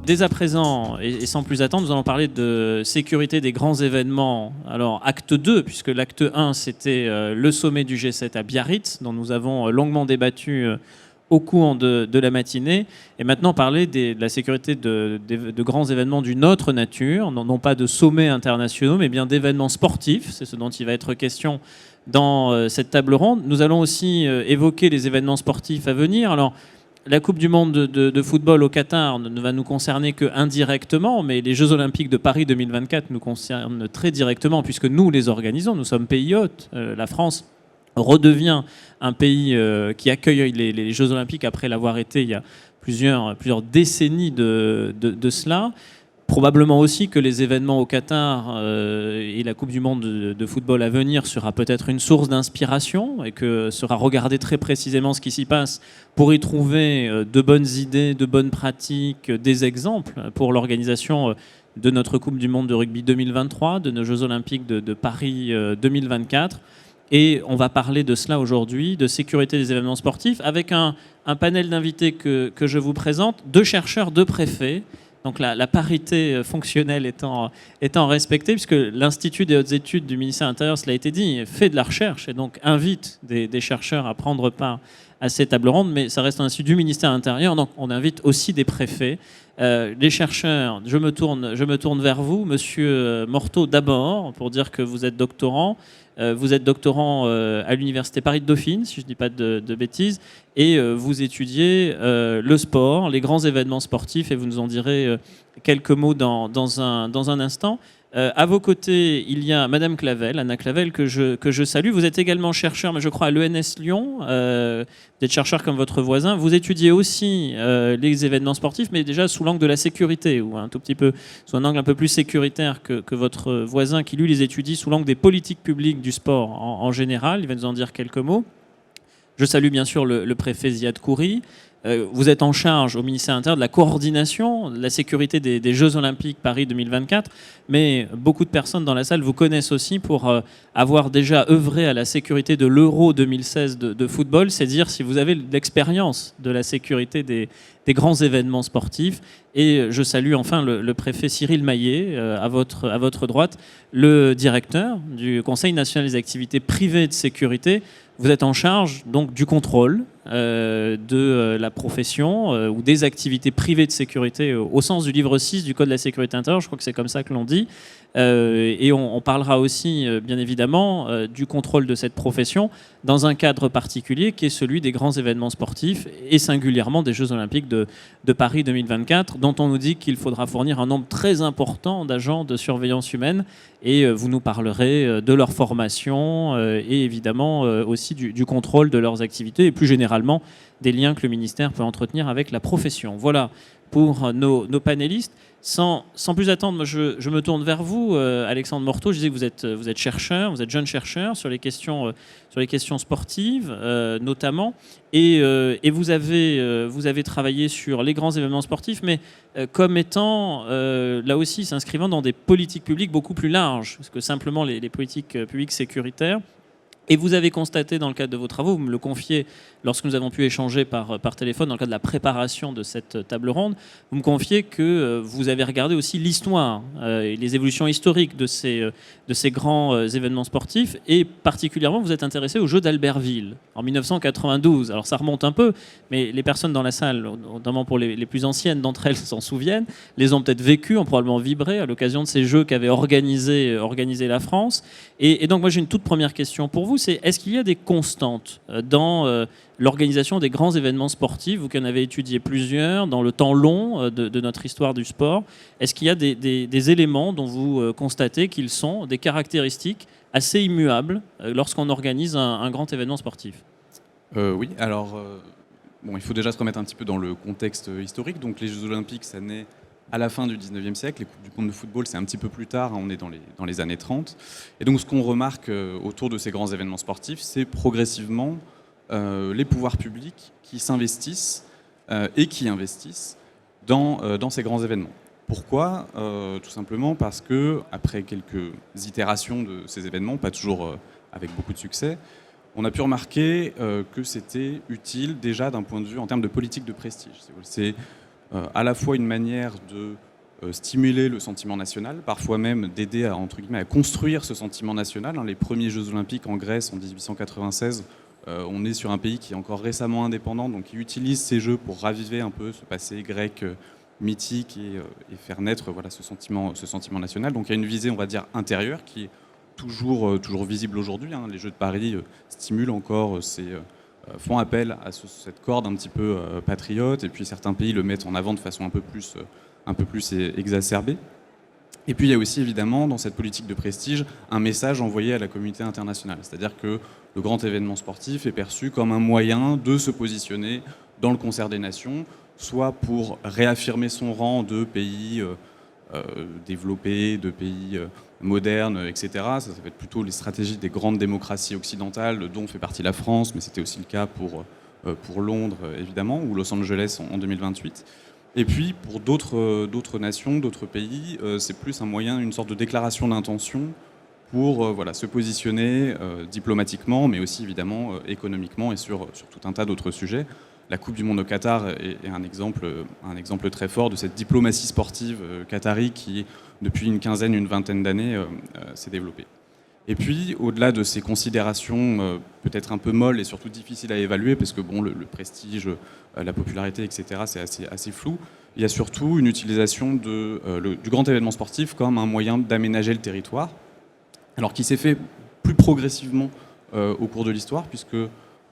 Dès à présent, et sans plus attendre, nous allons parler de sécurité des grands événements. Alors, acte 2, puisque l'acte 1, c'était le sommet du G7 à Biarritz, dont nous avons longuement débattu au cours de la matinée. Et maintenant, parler de la sécurité de grands événements d'une autre nature, non pas de sommets internationaux, mais bien d'événements sportifs. C'est ce dont il va être question dans cette table ronde. Nous allons aussi évoquer les événements sportifs à venir. Alors, la Coupe du Monde de football au Qatar ne va nous concerner que indirectement, mais les Jeux Olympiques de Paris 2024 nous concernent très directement puisque nous les organisons. Nous sommes pays hôte. La France redevient un pays qui accueille les Jeux Olympiques après l'avoir été il y a plusieurs décennies de cela. Probablement aussi que les événements au Qatar et la Coupe du Monde de football à venir sera peut-être une source d'inspiration et que sera regardé très précisément ce qui s'y passe pour y trouver de bonnes idées, de bonnes pratiques, des exemples pour l'organisation de notre Coupe du Monde de rugby 2023, de nos Jeux Olympiques de Paris 2024. Et on va parler de cela aujourd'hui, de sécurité des événements sportifs, avec un panel d'invités que je vous présente, 2 chercheurs, 2 préfets. Donc la parité fonctionnelle étant respectée, puisque l'Institut des hautes études du ministère de l'Intérieur, cela a été dit, fait de la recherche et donc invite des chercheurs à prendre part à ces tables rondes, mais ça reste un institut du ministère de l'Intérieur, donc on invite aussi des préfets. Les chercheurs, je me tourne vers vous, Monsieur Morteau d'abord, pour dire que vous êtes doctorant. Vous êtes doctorant à l'Université Paris-Dauphine, si je ne dis pas de bêtises, et vous étudiez le sport, les grands événements sportifs, et vous nous en direz quelques mots dans un instant. À vos côtés, il y a Madame Clavel, Anna Clavel, que je salue. Vous êtes également chercheur, mais je crois à l'ENS Lyon. Vous êtes chercheur comme votre voisin. Vous étudiez aussi les événements sportifs, mais déjà sous l'angle de la sécurité, ou un tout petit peu sous un angle un peu plus sécuritaire que votre voisin, qui lui les étudie sous l'angle des politiques publiques du sport en général. Il va nous en dire quelques mots. Je salue bien sûr le préfet Ziad Khoury. Vous êtes en charge au ministère de l'Intérieur de la coordination, de la sécurité des Jeux Olympiques Paris 2024, mais beaucoup de personnes dans la salle vous connaissent aussi pour avoir déjà œuvré à la sécurité de l'Euro 2016 de football, c'est dire si vous avez l'expérience de la sécurité des grands événements sportifs. Et je salue enfin le préfet Cyril Maillet, à votre droite, le directeur du Conseil national des activités privées de sécurité. Vous êtes en charge donc du contrôle de la profession ou des activités privées de sécurité au sens du livre 6 du Code de la sécurité intérieure, je crois que c'est comme ça que l'on dit. Et on parlera aussi, bien évidemment, du contrôle de cette profession dans un cadre particulier qui est celui des grands événements sportifs et singulièrement des Jeux Olympiques de Paris 2024, dont on nous dit qu'il faudra fournir un nombre très important d'agents de surveillance humaine. Et vous nous parlerez de leur formation et évidemment aussi du contrôle de leurs activités et plus généralement des liens que le ministère peut entretenir avec la profession. Voilà pour nos panélistes. Sans plus attendre, je me tourne vers vous, Alexandre Morteau. Je disais que vous êtes chercheur, vous êtes jeune chercheur sur les questions sportives notamment, et vous avez travaillé sur les grands événements sportifs, mais comme étant là aussi s'inscrivant dans des politiques publiques beaucoup plus larges que simplement les politiques publiques sécuritaires. Et vous avez constaté dans le cadre de vos travaux, vous me le confiez lorsque nous avons pu échanger par téléphone dans le cadre de la préparation de cette table ronde, vous me confiez que vous avez regardé aussi l'histoire et les évolutions historiques de ces grands événements sportifs, et particulièrement vous êtes intéressé aux Jeux d'Albertville en 1992. Alors ça remonte un peu, mais les personnes dans la salle, notamment pour les plus anciennes d'entre elles, s'en souviennent, les ont peut-être vécues, ont probablement vibré à l'occasion de ces Jeux qu'avait organisé la France. Et donc moi j'ai une toute première question pour vous, c'est est-ce qu'il y a des constantes dans l'organisation des grands événements sportifs, vous qui en avez étudié plusieurs dans le temps long de notre histoire du sport, est-ce qu'il y a des éléments dont vous constatez qu'ils sont des caractéristiques assez immuables lorsqu'on organise un grand événement sportif ? Oui, alors il faut déjà se remettre un petit peu dans le contexte historique. Donc les Jeux Olympiques, ça naît à la fin du 19e siècle. Les Coupes du Monde de football, c'est un petit peu plus tard, on est dans les années 30. Et donc ce qu'on remarque autour de ces grands événements sportifs, c'est progressivement les pouvoirs publics qui s'investissent et qui investissent dans ces grands événements. Pourquoi ? Tout simplement parce que, après quelques itérations de ces événements, pas toujours avec beaucoup de succès, on a pu remarquer que c'était utile déjà d'un point de vue en termes de politique de prestige. C'est à la fois une manière de stimuler le sentiment national, parfois même d'aider entre guillemets, à construire ce sentiment national. Les premiers Jeux Olympiques en Grèce en 1896, on est sur un pays qui est encore récemment indépendant, donc qui utilise ces Jeux pour raviver un peu ce passé grec mythique et faire naître ce sentiment national. Donc il y a une visée, on va dire, intérieure qui est toujours visible aujourd'hui. Les Jeux de Paris stimulent encore font appel à cette corde un petit peu patriote, et puis certains pays le mettent en avant de façon un peu plus exacerbée. Et puis il y a aussi évidemment dans cette politique de prestige un message envoyé à la communauté internationale, c'est-à-dire que le grand événement sportif est perçu comme un moyen de se positionner dans le concert des nations, soit pour réaffirmer son rang de pays développés, de pays modernes, etc. Ça va être plutôt les stratégies des grandes démocraties occidentales, dont fait partie la France, mais c'était aussi le cas pour Londres, évidemment, ou Los Angeles en 2028. Et puis, pour d'autres nations, d'autres pays, c'est plus un moyen, une sorte de déclaration d'intention pour se positionner diplomatiquement, mais aussi évidemment économiquement et sur tout un tas d'autres sujets. La Coupe du Monde au Qatar est un exemple très fort de cette diplomatie sportive qatari qui, depuis une vingtaine d'années, s'est développée. Et puis, au-delà de ces considérations peut-être un peu molles et surtout difficiles à évaluer, parce que le prestige, la popularité, etc., c'est assez flou, il y a surtout une utilisation du grand événement sportif comme un moyen d'aménager le territoire, alors qui s'est fait plus progressivement au cours de l'histoire, puisque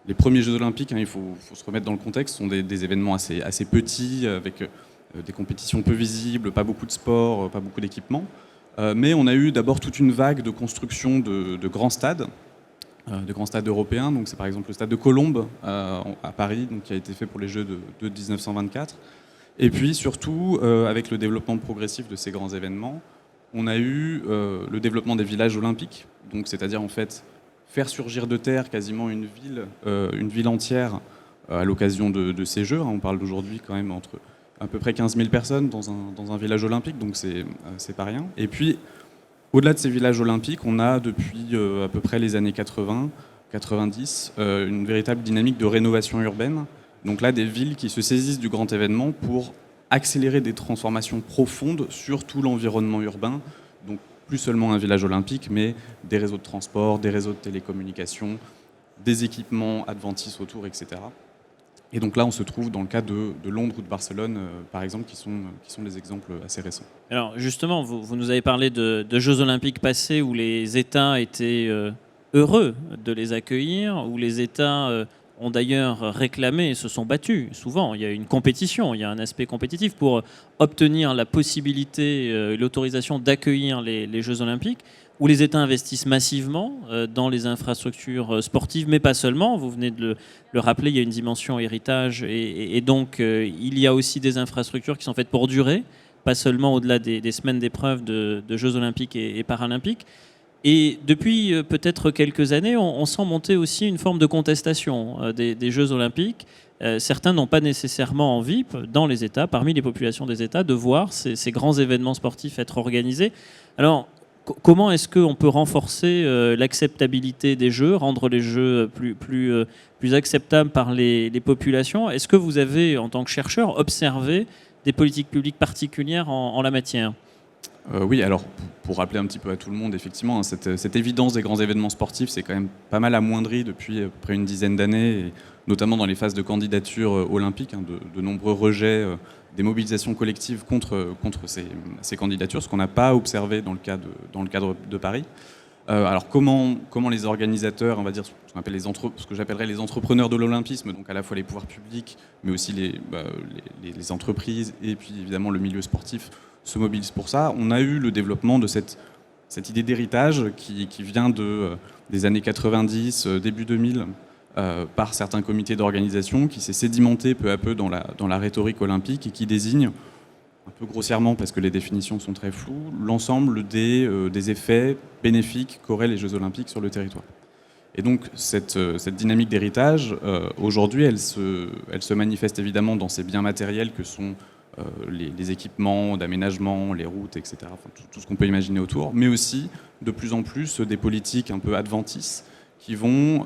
les premiers Jeux Olympiques, il faut se remettre dans le contexte, sont des événements assez petits, avec des compétitions peu visibles, pas beaucoup de sport, pas beaucoup d'équipements. Mais on a eu d'abord toute une vague de construction de grands stades européens. Donc c'est par exemple le stade de Colombes à Paris, donc, qui a été fait pour les Jeux de 1924. Et puis surtout, avec le développement progressif de ces grands événements, on a eu le développement des villages olympiques, donc c'est-à-dire en fait faire surgir de terre quasiment une ville entière à l'occasion de ces Jeux. On parle d'aujourd'hui quand même entre à peu près 15 000 personnes dans un village olympique, donc c'est pas rien. Et puis, au-delà de ces villages olympiques, on a depuis à peu près les années 80, 90, une véritable dynamique de rénovation urbaine. Donc là, des villes qui se saisissent du grand événement pour accélérer des transformations profondes sur tout l'environnement urbain. Donc plus seulement un village olympique, mais des réseaux de transport, des réseaux de télécommunications, des équipements adventis autour, etc. Et donc là, on se trouve dans le cas de Londres ou de Barcelone, par exemple, qui sont des exemples assez récents. Alors justement, vous nous avez parlé de Jeux Olympiques passés où les États étaient heureux de les accueillir, où les États ont d'ailleurs réclamé et se sont battus. Souvent, il y a une compétition, il y a un aspect compétitif pour obtenir la possibilité, l'autorisation d'accueillir les Jeux Olympiques, où les États investissent massivement dans les infrastructures sportives, mais pas seulement. Vous venez de le rappeler, il y a une dimension héritage, et donc il y a aussi des infrastructures qui sont faites pour durer, pas seulement au-delà des semaines d'épreuves de Jeux Olympiques et Paralympiques. Et depuis peut-être quelques années, on sent monter aussi une forme de contestation des Jeux Olympiques. Certains n'ont pas nécessairement envie, dans les États, parmi les populations des États, de voir ces grands événements sportifs être organisés. Alors, comment est-ce qu'on peut renforcer l'acceptabilité des Jeux, rendre les Jeux plus acceptables par les populations? Est-ce que vous avez, en tant que chercheur, observé des politiques publiques particulières en la matière? Oui, alors pour rappeler un petit peu à tout le monde, effectivement, cette évidence des grands événements sportifs, c'est quand même pas mal amoindri depuis à peu près une dizaine d'années, et notamment dans les phases de candidature olympique, de nombreux rejets, des mobilisations collectives contre ces candidatures, ce qu'on n'a pas observé dans le cadre de Paris. Alors comment les organisateurs, on va dire ce que j'appellerais les entrepreneurs de l'olympisme, donc à la fois les pouvoirs publics, mais aussi les entreprises et puis évidemment le milieu sportif, se mobilisent pour ça. On a eu le développement de cette idée d'héritage qui vient des années 90, début 2000, par certains comités d'organisation, qui s'est sédimenté peu à peu dans la rhétorique olympique et qui désigne, un peu grossièrement parce que les définitions sont très floues, l'ensemble des effets bénéfiques qu'auraient les Jeux Olympiques sur le territoire. Et donc cette dynamique d'héritage, aujourd'hui, elle se manifeste évidemment dans ces biens matériels que sont les équipements d'aménagement, les routes, etc., enfin, tout ce qu'on peut imaginer autour, mais aussi de plus en plus des politiques un peu adventices qui vont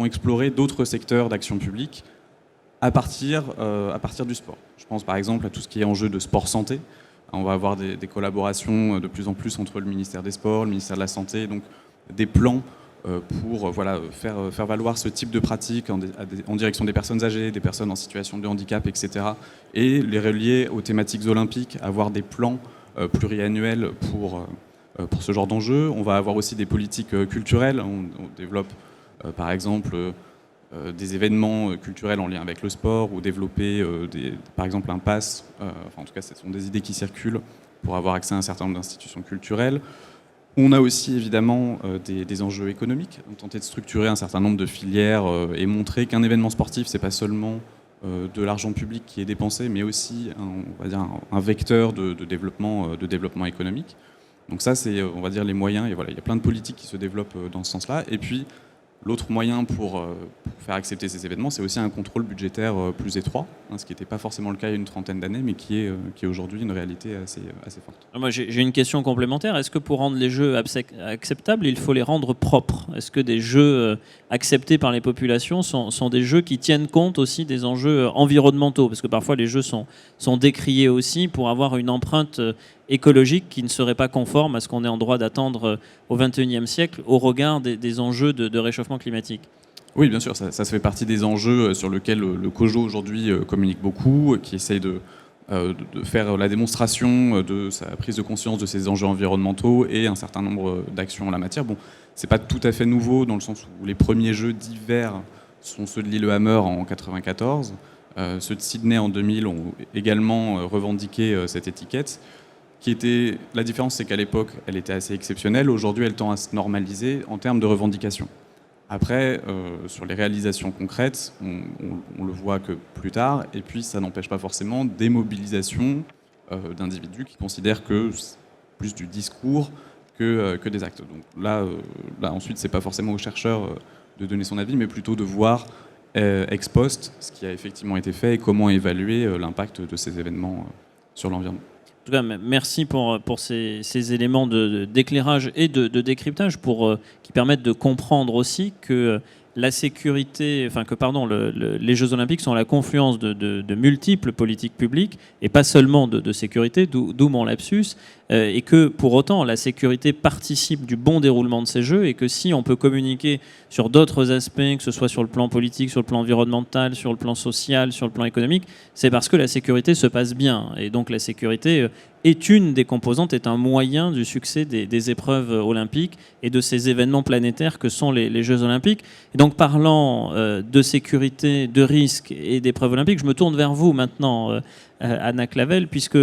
explorer d'autres secteurs d'action publique à partir du sport. Je pense par exemple à tout ce qui est enjeu de sport santé. On va avoir des collaborations de plus en plus entre le ministère des Sports, le ministère de la Santé, donc des plans pour faire valoir ce type de pratique en direction des personnes âgées, des personnes en situation de handicap, etc. Et les relier aux thématiques olympiques, avoir des plans pluriannuels pour ce genre d'enjeux. On va avoir aussi des politiques culturelles. On développe par exemple des événements culturels en lien avec le sport ou développer par exemple un pass. En tout cas, ce sont des idées qui circulent pour avoir accès à un certain nombre d'institutions culturelles. On a aussi évidemment des enjeux économiques. On tenter de structurer un certain nombre de filières et montrer qu'un événement sportif, c'est pas seulement de l'argent public qui est dépensé, mais aussi un vecteur de développement économique. Donc ça, c'est on va dire les moyens. Et voilà, il y a plein de politiques qui se développent dans ce sens-là. Et puis l'autre moyen pour faire accepter ces événements, c'est aussi un contrôle budgétaire plus étroit, ce qui n'était pas forcément le cas il y a une trentaine d'années, mais qui est aujourd'hui une réalité assez forte. Moi, j'ai une question complémentaire. Est-ce que pour rendre les jeux acceptables, il faut les rendre propres ? Est-ce que des jeux acceptés par les populations sont des jeux qui tiennent compte aussi des enjeux environnementaux ? Parce que parfois, les jeux sont décriés aussi pour avoir une empreinte écologique qui ne serait pas conforme à ce qu'on est en droit d'attendre au XXIe siècle au regard des enjeux de réchauffement climatique. Oui, bien sûr, ça se fait partie des enjeux sur lesquels le COJO aujourd'hui communique beaucoup, qui essaye de faire la démonstration de sa prise de conscience de ces enjeux environnementaux et un certain nombre d'actions en la matière. Bon, c'est pas tout à fait nouveau dans le sens où les premiers jeux d'hiver sont ceux de Lillehammer en 1994. Ceux de Sydney en 2000 ont également revendiqué cette étiquette. La différence, c'est qu'à l'époque, elle était assez exceptionnelle. Aujourd'hui, elle tend à se normaliser en termes de revendication. Après, sur les réalisations concrètes, on le voit que plus tard. Et puis, ça n'empêche pas forcément des mobilisations d'individus qui considèrent que c'est plus du discours que des actes. Donc là, ensuite, c'est pas forcément aux chercheurs de donner son avis, mais plutôt de voir ex post ce qui a effectivement été fait et comment évaluer l'impact de ces événements sur l'environnement. En tout cas, merci pour ces éléments d'éclairage et de décryptage qui permettent de comprendre aussi que la sécurité, les Jeux Olympiques sont la confluence de multiples politiques publiques et pas seulement de sécurité, d'où mon lapsus, et que pour autant la sécurité participe du bon déroulement de ces Jeux et que si on peut communiquer sur d'autres aspects, que ce soit sur le plan politique, sur le plan environnemental, sur le plan social, sur le plan économique, c'est parce que la sécurité se passe bien. Et donc la sécurité est une des composantes, est un moyen du succès des épreuves olympiques et de ces événements planétaires que sont les Jeux Olympiques. Et donc parlant de sécurité, de risques et d'épreuves olympiques, je me tourne vers vous maintenant, Anna Clavel, puisque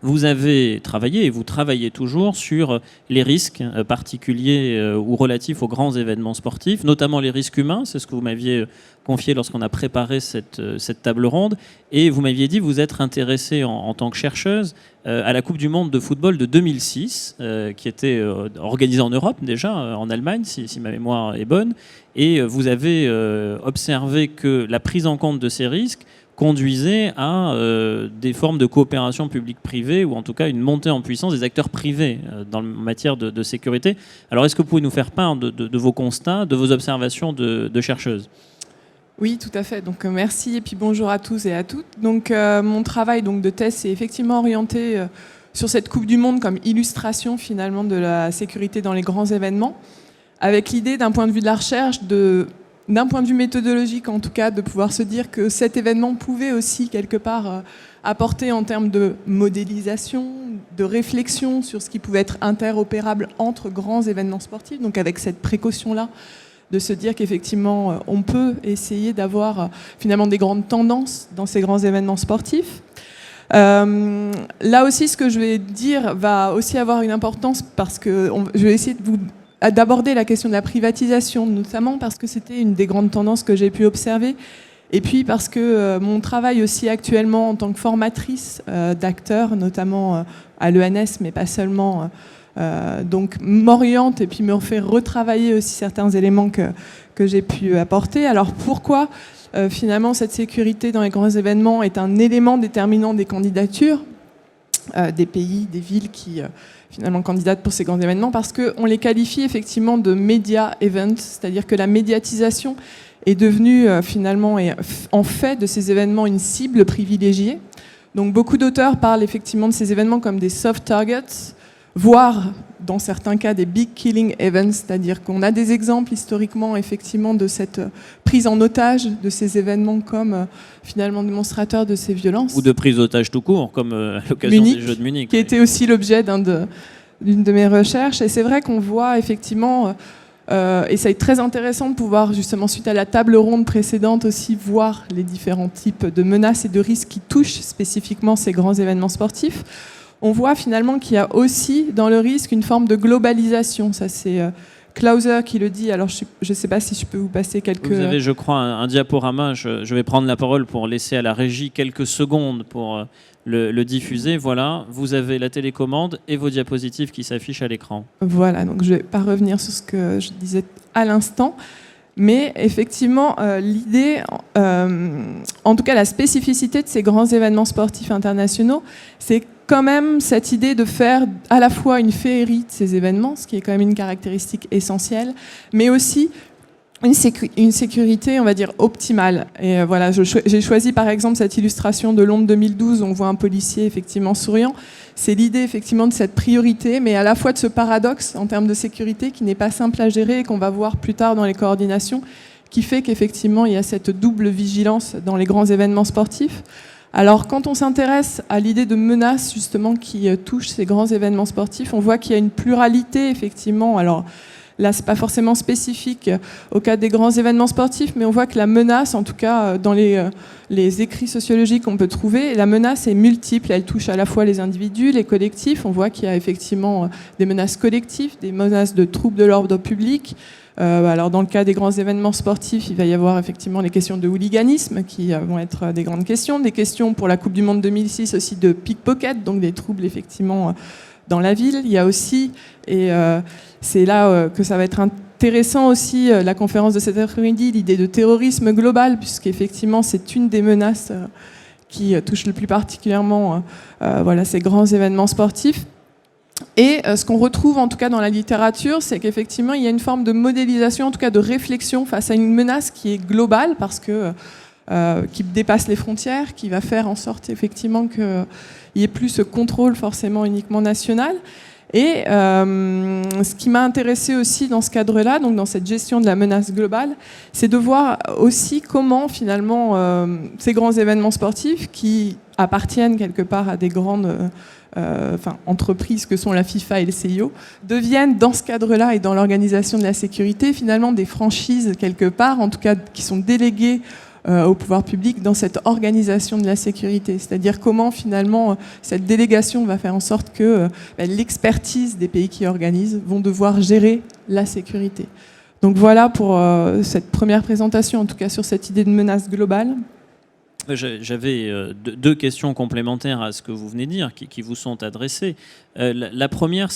vous avez travaillé et vous travaillez toujours sur les risques particuliers ou relatifs aux grands événements sportifs, notamment les risques humains. C'est ce que vous m'aviez confié lorsqu'on a préparé cette table ronde. Et vous m'aviez dit vous être intéressée en tant que chercheuse à la Coupe du Monde de football de 2006, qui était organisée en Europe déjà, en Allemagne, si ma mémoire est bonne. Et vous avez observé que la prise en compte de ces risques conduisait à des formes de coopération publique-privée, ou en tout cas une montée en puissance des acteurs privés en matière de sécurité. Alors est-ce que vous pouvez nous faire part de vos constats, de vos observations de chercheuses ? Oui, tout à fait. Donc merci et puis bonjour à tous et à toutes. Donc mon travail de thèse est effectivement orienté sur cette Coupe du Monde comme illustration finalement de la sécurité dans les grands événements, avec l'idée d'un point de vue de la recherche d'un point de vue méthodologique, en tout cas, de pouvoir se dire que cet événement pouvait aussi, quelque part, apporter en termes de modélisation, de réflexion sur ce qui pouvait être interopérable entre grands événements sportifs, donc avec cette précaution-là, de se dire qu'effectivement, on peut essayer d'avoir finalement des grandes tendances dans ces grands événements sportifs. Là aussi, ce que je vais dire va aussi avoir une importance parce que je vais essayer d'aborder la question de la privatisation, notamment parce que c'était une des grandes tendances que j'ai pu observer, et puis parce que mon travail aussi actuellement en tant que formatrice d'acteurs, notamment à l'ENS, mais pas seulement, donc m'oriente et puis me fait retravailler aussi certains éléments que j'ai pu apporter. Alors pourquoi finalement cette sécurité dans les grands événements est un élément déterminant des candidatures des pays, des villes qui finalement candidatent pour ces grands événements, parce qu'on les qualifie effectivement de media events, c'est-à-dire que la médiatisation est devenu finalement et en fait de ces événements une cible privilégiée. Donc beaucoup d'auteurs parlent effectivement de ces événements comme des soft targets, voire dans certains cas des big killing events, c'est-à-dire qu'on a des exemples historiquement effectivement de cette prise en otage de ces événements comme finalement démonstrateurs de ces violences. Ou de prise d'otage tout court, comme à l'occasion des Jeux de Munich. Qui était aussi l'objet d'une de mes recherches. Et c'est vrai qu'on voit effectivement, et ça est très intéressant de pouvoir justement suite à la table ronde précédente aussi voir les différents types de menaces et de risques qui touchent spécifiquement ces grands événements sportifs. On voit finalement qu'il y a aussi dans le risque une forme de globalisation. Ça, c'est Clauser qui le dit. Alors, je ne sais pas si je peux vous passer quelques... Vous avez, je crois, un diaporama. Je vais prendre la parole pour laisser à la régie quelques secondes pour le diffuser. Voilà, vous avez la télécommande et vos diapositives qui s'affichent à l'écran. Voilà, donc je ne vais pas revenir sur ce que je disais à l'instant. Mais effectivement, l'idée, en tout cas la spécificité de ces grands événements sportifs internationaux, c'est quand même cette idée de faire à la fois une féerie de ces événements, ce qui est quand même une caractéristique essentielle, mais aussi une sécurité, on va dire, optimale. Et voilà, j'ai choisi par exemple cette illustration de Londres 2012, où on voit un policier effectivement souriant. C'est l'idée effectivement de cette priorité, mais à la fois de ce paradoxe en termes de sécurité qui n'est pas simple à gérer et qu'on va voir plus tard dans les coordinations, qui fait qu'effectivement il y a cette double vigilance dans les grands événements sportifs. Alors quand on s'intéresse à l'idée de menace justement qui touche ces grands événements sportifs, on voit qu'il y a une pluralité effectivement. Alors là, c'est pas forcément spécifique au cas des grands événements sportifs, mais on voit que la menace, en tout cas dans les écrits sociologiques qu'on peut trouver, la menace est multiple. Elle touche à la fois les individus, les collectifs. On voit qu'il y a effectivement des menaces collectives, des menaces de troubles de l'ordre public. Alors dans le cas des grands événements sportifs, il va y avoir effectivement les questions de hooliganisme qui vont être des grandes questions. Des questions pour la Coupe du Monde 2006 aussi de pickpocket, donc des troubles effectivement dans la ville. Il y a aussi, et c'est là que ça va être intéressant aussi, la conférence de cet après-midi, l'idée de terrorisme global, puisqu'effectivement c'est une des menaces qui touche le plus particulièrement voilà, ces grands événements sportifs. Et ce qu'on retrouve en tout cas dans la littérature, c'est qu'effectivement il y a une forme de modélisation, en tout cas de réflexion face à une menace qui est globale, parce que qui dépasse les frontières, qui va faire en sorte effectivement qu'il n'y ait plus ce contrôle forcément uniquement national. Et ce qui m'a intéressé aussi dans ce cadre-là, donc dans cette gestion de la menace globale, c'est de voir aussi comment finalement ces grands événements sportifs qui appartiennent quelque part à des grandes entreprises que sont la FIFA et le CIO, deviennent dans ce cadre-là et dans l'organisation de la sécurité finalement des franchises quelque part, en tout cas qui sont déléguées au pouvoir public dans cette organisation de la sécurité. C'est-à-dire comment finalement cette délégation va faire en sorte que l'expertise des pays qui organisent vont devoir gérer la sécurité. Donc voilà pour cette première présentation, en tout cas sur cette idée de menace globale. J'avais deux questions complémentaires à ce que vous venez de dire, qui vous sont adressées. La première,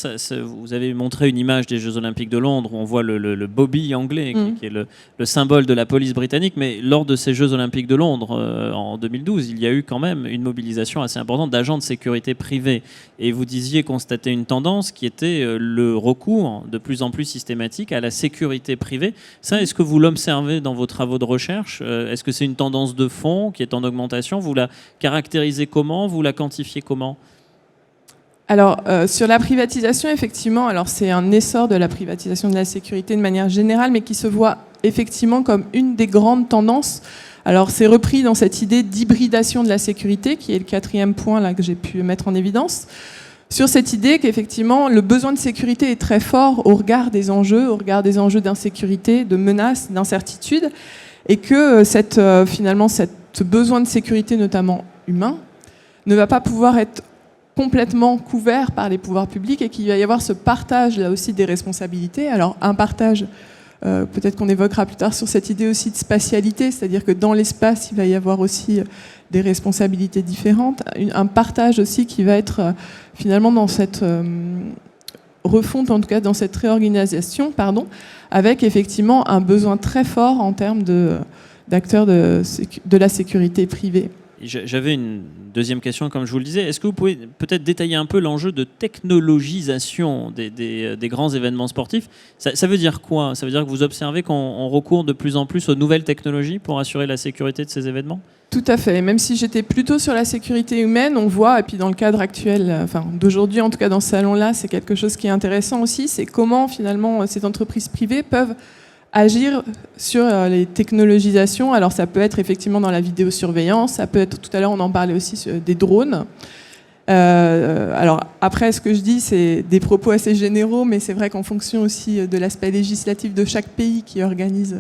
vous avez montré une image des Jeux Olympiques de Londres où on voit le bobby anglais, qui est le symbole de la police britannique. Mais lors de ces Jeux Olympiques de Londres, en 2012, il y a eu quand même une mobilisation assez importante d'agents de sécurité privés. Et vous disiez constater une tendance qui était le recours de plus en plus systématique à la sécurité privée. Ça, est-ce que vous l'observez dans vos travaux de recherche ? Est-ce que c'est une tendance de fond qui est en augmentation ? Vous la caractérisez comment ? Vous la quantifiez comment ? Alors, sur la privatisation, effectivement, alors c'est un essor de la privatisation de la sécurité de manière générale, mais qui se voit effectivement comme une des grandes tendances. Alors, c'est repris dans cette idée d'hybridation de la sécurité, qui est le 4e point là, que j'ai pu mettre en évidence, sur cette idée qu'effectivement, le besoin de sécurité est très fort au regard des enjeux d'insécurité, de menaces, d'incertitude, et que finalement, ce besoin de sécurité, notamment humain, ne va pas pouvoir être complètement couvert par les pouvoirs publics et qu'il va y avoir ce partage là aussi des responsabilités. Alors un partage, peut-être qu'on évoquera plus tard sur cette idée aussi de spatialité, c'est-à-dire que dans l'espace il va y avoir aussi des responsabilités différentes, un partage aussi qui va être finalement dans cette refonte, en tout cas dans cette réorganisation, avec effectivement un besoin très fort en termes d'acteurs de la sécurité privée. J'avais une deuxième question, comme je vous le disais. Est-ce que vous pouvez peut-être détailler un peu l'enjeu de technologisation des grands événements sportifs ? Ça veut dire quoi ? Ça veut dire que vous observez qu'on recourt de plus en plus aux nouvelles technologies pour assurer la sécurité de ces événements ? Tout à fait. Même si j'étais plutôt sur la sécurité humaine, on voit, et puis dans le cadre actuel, d'aujourd'hui, en tout cas dans ce salon-là, c'est quelque chose qui est intéressant aussi, c'est comment finalement ces entreprises privées peuvent agir sur les technologisations. Alors ça peut être effectivement dans la vidéosurveillance, ça peut être, tout à l'heure on en parlait aussi, des drones. Alors après, ce que je dis, c'est des propos assez généraux, mais c'est vrai qu'en fonction aussi de l'aspect législatif de chaque pays qui organise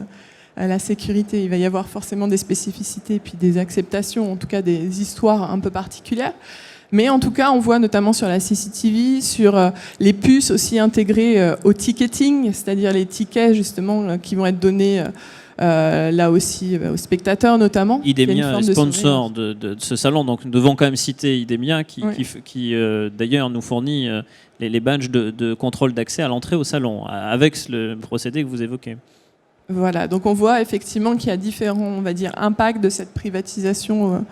la sécurité, il va y avoir forcément des spécificités, puis des acceptations, en tout cas des histoires un peu particulières. Mais en tout cas, on voit notamment sur la CCTV, sur les puces aussi intégrées au ticketing, c'est-à-dire les tickets justement qui vont être donnés là aussi aux spectateurs notamment. Idemia est sponsor de ce salon, donc nous devons quand même citer Idemia qui d'ailleurs nous fournit les badges de contrôle d'accès à l'entrée au salon, avec le procédé que vous évoquez. Voilà, donc on voit effectivement qu'il y a différents, on va dire, impacts de cette privatisation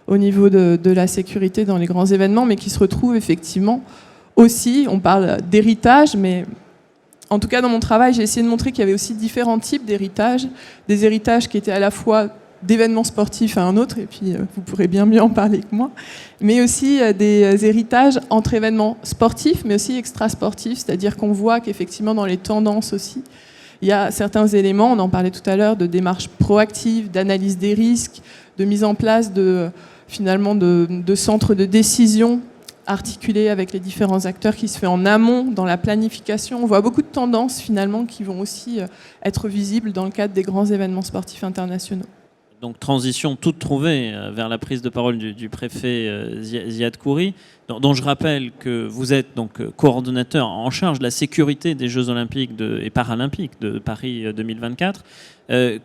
au niveau de la sécurité dans les grands événements, mais qui se retrouvent effectivement aussi, on parle d'héritage, mais en tout cas dans mon travail, j'ai essayé de montrer qu'il y avait aussi différents types d'héritages, des héritages qui étaient à la fois d'événements sportifs à un autre, et puis vous pourrez bien mieux en parler que moi, mais aussi des héritages entre événements sportifs, mais aussi extrasportifs, c'est-à-dire qu'on voit qu'effectivement dans les tendances aussi, il y a certains éléments, on en parlait tout à l'heure, de démarche proactive, d'analyse des risques, de mise en place de centres de décision articulés avec les différents acteurs qui se fait en amont dans la planification. On voit beaucoup de tendances finalement qui vont aussi être visibles dans le cadre des grands événements sportifs internationaux. Donc transition toute trouvée vers la prise de parole du préfet Ziad Khoury, dont je rappelle que vous êtes donc coordonnateur en charge de la sécurité des Jeux Olympiques et Paralympiques de Paris 2024,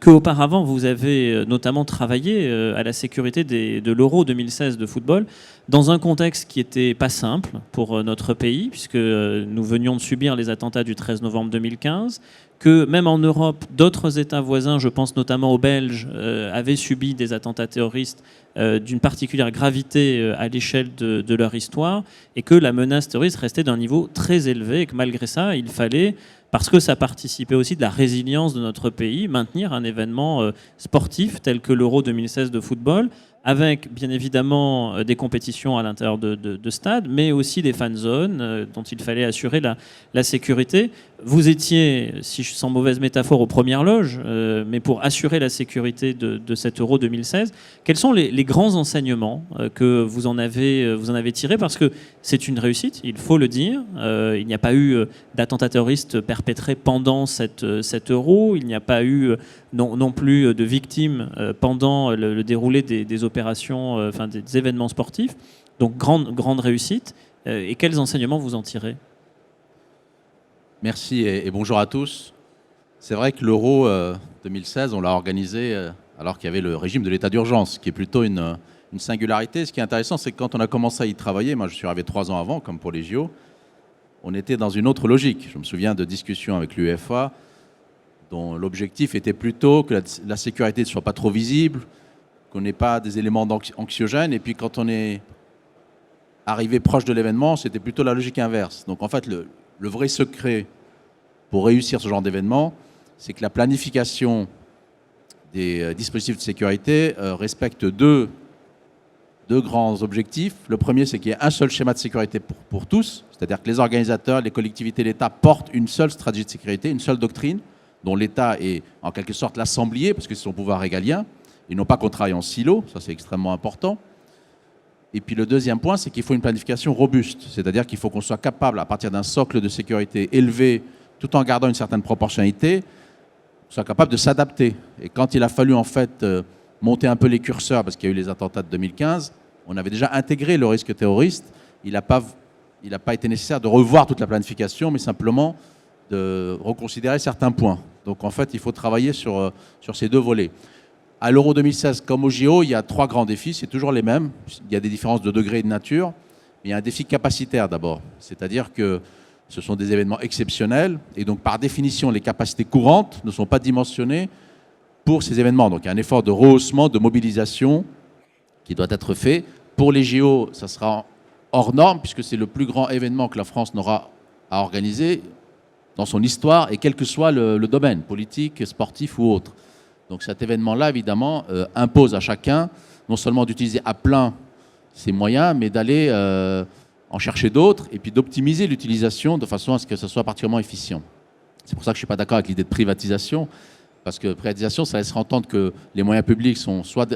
qu'auparavant vous avez notamment travaillé à la sécurité de l'Euro 2016 de football, dans un contexte qui n'était pas simple pour notre pays, puisque nous venions de subir les attentats du 13 novembre 2015, que même en Europe, d'autres États voisins, je pense notamment aux Belges, avaient subi des attentats terroristes d'une particulière gravité à l'échelle de leur histoire, et que la menace terroriste restait d'un niveau très élevé, et que malgré ça, il fallait, parce que ça participait aussi de la résilience de notre pays, maintenir un événement sportif tel que l'Euro 2016 de football, avec bien évidemment des compétitions à l'intérieur de stades, mais aussi des fan zones dont il fallait assurer la sécurité. Vous étiez, sans mauvaise métaphore, aux premières loges, mais pour assurer la sécurité de cet Euro 2016, quels sont les grands enseignements que vous en avez tirés ? Parce que c'est une réussite, il faut le dire. Il n'y a pas eu d'attentats terroristes perpétrés pendant cet Euro, il n'y a pas eu non plus de victimes pendant le déroulé des opérations, des événements sportifs. Donc grande réussite. Et quels enseignements vous en tirez ? Merci et bonjour à tous. C'est vrai que l'Euro 2016, on l'a organisé alors qu'il y avait le régime de l'état d'urgence, qui est plutôt une singularité. Ce qui est intéressant, c'est que quand on a commencé à y travailler, moi je suis arrivé 3 ans avant, comme pour les JO, on était dans une autre logique. Je me souviens de discussions avec l'UEFA, dont l'objectif était plutôt que la sécurité ne soit pas trop visible, qu'on n'ait pas des éléments anxiogènes. Et puis quand on est arrivé proche de l'événement, c'était plutôt la logique inverse. Donc en fait, le vrai secret pour réussir ce genre d'événement, c'est que la planification des dispositifs de sécurité respecte deux grands objectifs. Le premier, c'est qu'il y ait un seul schéma de sécurité pour tous, c'est-à-dire que les organisateurs, les collectivités, l'État portent une seule stratégie de sécurité, une seule doctrine, dont l'État est en quelque sorte l'assemblier, parce que c'est son pouvoir régalien, et non pas qu'on travaille en silo, ça c'est extrêmement important. Et puis le deuxième point, c'est qu'il faut une planification robuste, c'est-à-dire qu'il faut qu'on soit capable, à partir d'un socle de sécurité élevé, tout en gardant une certaine proportionnalité, soit capable de s'adapter. Et quand il a fallu en fait monter un peu les curseurs, parce qu'il y a eu les attentats de 2015, on avait déjà intégré le risque terroriste. Il n'a pas été nécessaire de revoir toute la planification, mais simplement de reconsidérer certains points. Donc en fait, il faut travailler sur ces deux volets. À l'Euro 2016, comme au JO, il y a 3 grands défis, c'est toujours les mêmes. Il y a des différences de degré et de nature, mais il y a un défi capacitaire d'abord. C'est-à-dire que ce sont des événements exceptionnels, et donc par définition, les capacités courantes ne sont pas dimensionnées pour ces événements. Donc il y a un effort de rehaussement, de mobilisation qui doit être fait. Pour les JO, ça sera hors norme, puisque c'est le plus grand événement que la France n'aura à organiser dans son histoire, et quel que soit le domaine, politique, sportif ou autre. Donc cet événement-là, évidemment, impose à chacun non seulement d'utiliser à plein ses moyens, mais d'aller en chercher d'autres, et puis d'optimiser l'utilisation de façon à ce que ce soit particulièrement efficient. C'est pour ça que je ne suis pas d'accord avec l'idée de privatisation, parce que privatisation, ça laisserait entendre que les moyens publics sont soit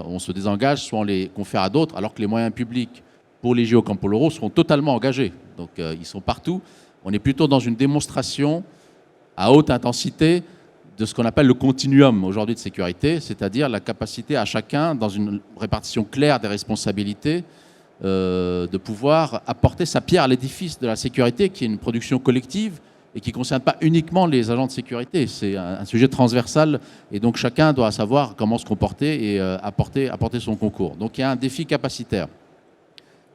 on se désengage, soit on les confère à d'autres, alors que les moyens publics pour les JO comme pour l'Euro seront totalement engagés. Donc ils sont partout. On est plutôt dans une démonstration à haute intensité de ce qu'on appelle le continuum aujourd'hui de sécurité, c'est-à-dire la capacité à chacun, dans une répartition claire des responsabilités, de pouvoir apporter sa pierre à l'édifice de la sécurité, qui est une production collective et qui ne concerne pas uniquement les agents de sécurité. C'est un sujet transversal, et donc chacun doit savoir comment se comporter et apporter son concours. Donc il y a un défi capacitaire.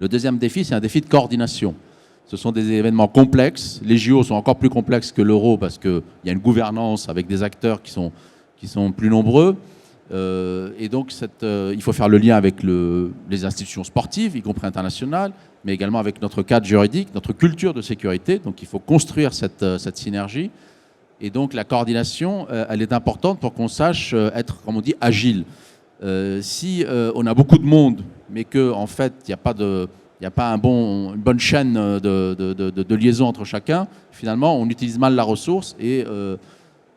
Le deuxième défi, c'est un défi de coordination. Ce sont des événements complexes. Les JO sont encore plus complexes que l'Euro parce qu'il y a une gouvernance avec des acteurs qui sont plus nombreux. Et donc, il faut faire le lien avec les institutions sportives, y compris internationales, mais également avec notre cadre juridique, notre culture de sécurité. Donc, il faut construire cette synergie. Et donc, la coordination, elle est importante pour qu'on sache être, comme on dit, agile. Si on a beaucoup de monde, mais qu'en fait, il n'y a pas une bonne chaîne de liaison entre chacun, finalement, on utilise mal la ressource. Et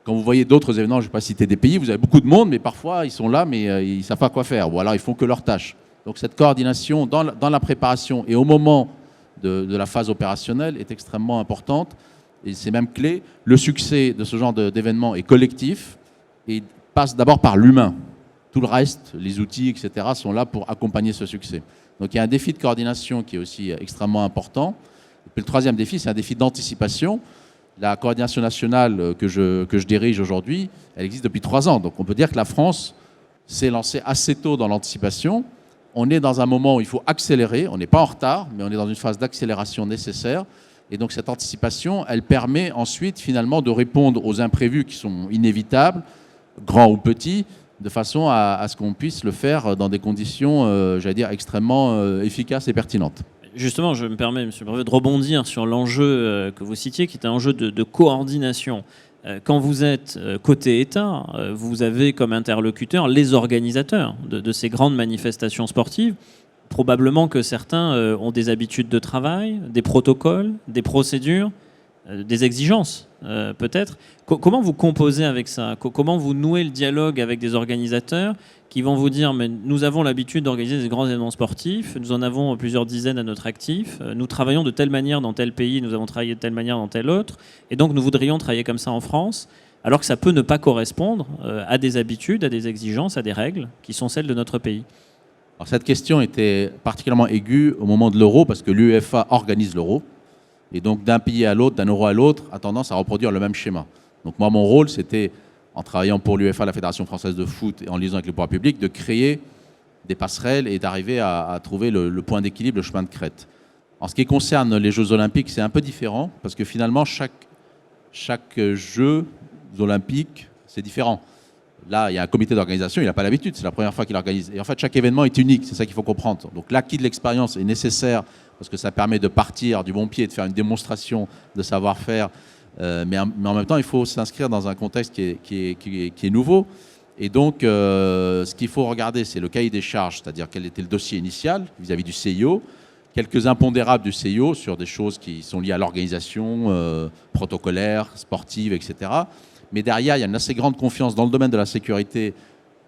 quand vous voyez d'autres événements, je ne vais pas citer des pays, vous avez beaucoup de monde, mais parfois, ils sont là, mais ils ne savent pas quoi faire. Ou alors, ils font que leur tâche. Donc, cette coordination dans la préparation et au moment de la phase opérationnelle est extrêmement importante. Et c'est même clé. Le succès de ce genre d'événement est collectif et passe d'abord par l'humain. Tout le reste, les outils, etc., sont là pour accompagner ce succès. Donc il y a un défi de coordination qui est aussi extrêmement important. Et puis le troisième défi, c'est un défi d'anticipation. La coordination nationale que je dirige aujourd'hui, elle existe depuis 3 ans. Donc on peut dire que la France s'est lancée assez tôt dans l'anticipation. On est dans un moment où il faut accélérer. On n'est pas en retard, mais on est dans une phase d'accélération nécessaire. Et donc cette anticipation, elle permet ensuite finalement de répondre aux imprévus qui sont inévitables, grands ou petits, de façon à ce qu'on puisse le faire dans des conditions, j'allais dire, extrêmement efficaces et pertinentes. Justement, je me permets, Monsieur le Préfet, de rebondir sur l'enjeu que vous citiez, qui est un enjeu de coordination. Quand vous êtes côté État, vous avez comme interlocuteur les organisateurs de ces grandes manifestations sportives. Probablement que certains ont des habitudes de travail, des protocoles, des procédures, des exigences, peut-être. Comment vous composez avec ça ? Comment vous nouez le dialogue avec des organisateurs qui vont vous dire « mais nous avons l'habitude d'organiser des grands événements sportifs, nous en avons plusieurs dizaines à notre actif, nous travaillons de telle manière dans tel pays, nous avons travaillé de telle manière dans tel autre, et donc nous voudrions travailler comme ça en France », alors que ça peut ne pas correspondre à des habitudes, à des exigences, à des règles qui sont celles de notre pays. Alors cette question était particulièrement aiguë au moment de l'euro, parce que l'UEFA organise l'euro. Et donc d'un pays à l'autre, d'un euro à l'autre, a tendance à reproduire le même schéma. Donc moi, mon rôle, c'était, en travaillant pour l'UEFA, la Fédération française de foot, et en liaison avec le pouvoir public, de créer des passerelles et d'arriver à trouver le point d'équilibre, le chemin de crête. En ce qui concerne les Jeux Olympiques, c'est un peu différent, parce que finalement, chaque Jeux Olympiques, c'est différent. Là, il y a un comité d'organisation, il n'a pas l'habitude, c'est la première fois qu'il organise. Et en fait, chaque événement est unique, c'est ça qu'il faut comprendre. Donc l'acquis de l'expérience est nécessaire parce que ça permet de partir du bon pied et de faire une démonstration de savoir-faire. Mais en même temps, il faut s'inscrire dans un contexte qui est nouveau. Et donc, ce qu'il faut regarder, c'est le cahier des charges, c'est-à-dire quel était le dossier initial vis-à-vis du CIO, quelques impondérables du CIO sur des choses qui sont liées à l'organisation, protocolaire, sportive, etc. Mais derrière, il y a une assez grande confiance dans le domaine de la sécurité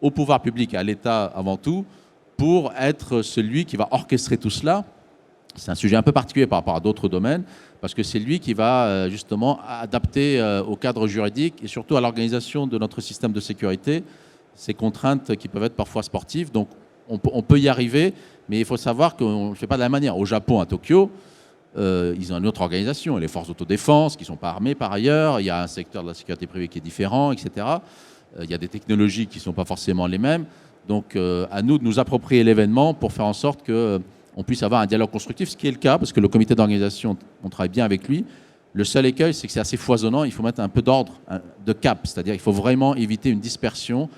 au pouvoir public et à l'État avant tout pour être celui qui va orchestrer tout cela. C'est un sujet un peu particulier par rapport à d'autres domaines parce que c'est lui qui va justement adapter au cadre juridique et surtout à l'organisation de notre système de sécurité ces contraintes qui peuvent être parfois sportives. Donc on peut y arriver, mais il faut savoir qu'on ne le fait pas de la même manière. Au Japon, à Tokyo, ils ont une autre organisation, les forces d'autodéfense qui ne sont pas armées par ailleurs, il y a un secteur de la sécurité privée qui est différent, etc. Il y a des technologies qui ne sont pas forcément les mêmes. Donc à nous de nous approprier l'événement pour faire en sorte qu'on puisse avoir un dialogue constructif, ce qui est le cas, parce que le comité d'organisation, on travaille bien avec lui. Le seul écueil, c'est que c'est assez foisonnant, il faut mettre un peu d'ordre, de cap, c'est-à-dire qu'il faut vraiment éviter une dispersion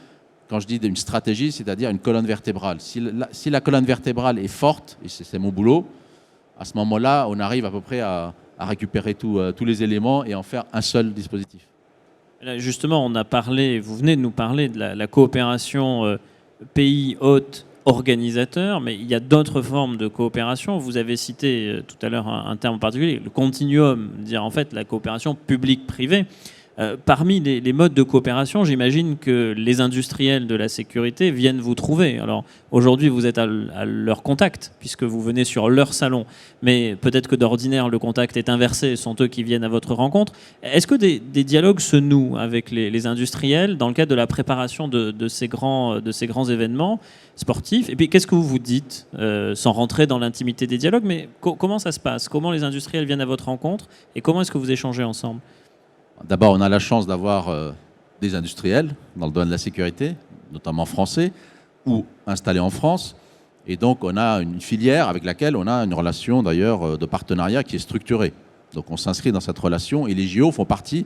quand je dis une stratégie, c'est-à-dire une colonne vertébrale. Si la colonne vertébrale est forte, et c'est mon boulot, à ce moment-là, on arrive à peu près à récupérer tous les éléments et en faire un seul dispositif. Là, justement, vous venez de nous parler de la coopération pays-hôte organisateur, mais il y a d'autres formes de coopération. Vous avez cité tout à l'heure un terme en particulier, le continuum, dire en fait la coopération publique-privée. Parmi les modes de coopération, j'imagine que les industriels de la sécurité viennent vous trouver. Alors aujourd'hui, vous êtes à leur contact, puisque vous venez sur leur salon. Mais peut-être que d'ordinaire, le contact est inversé, ce sont eux qui viennent à votre rencontre. Est-ce que des dialogues se nouent avec les industriels dans le cadre de la préparation de ces grands événements sportifs? Et puis, qu'est-ce que vous vous dites, sans rentrer dans l'intimité des dialogues, mais comment ça se passe? Comment les industriels viennent à votre rencontre? Et comment est-ce que vous échangez ensemble? D'abord, on a la chance d'avoir des industriels dans le domaine de la sécurité, notamment français, ou installés en France. Et donc, on a une filière avec laquelle on a une relation, d'ailleurs, de partenariat qui est structurée. Donc, on s'inscrit dans cette relation et les JO font partie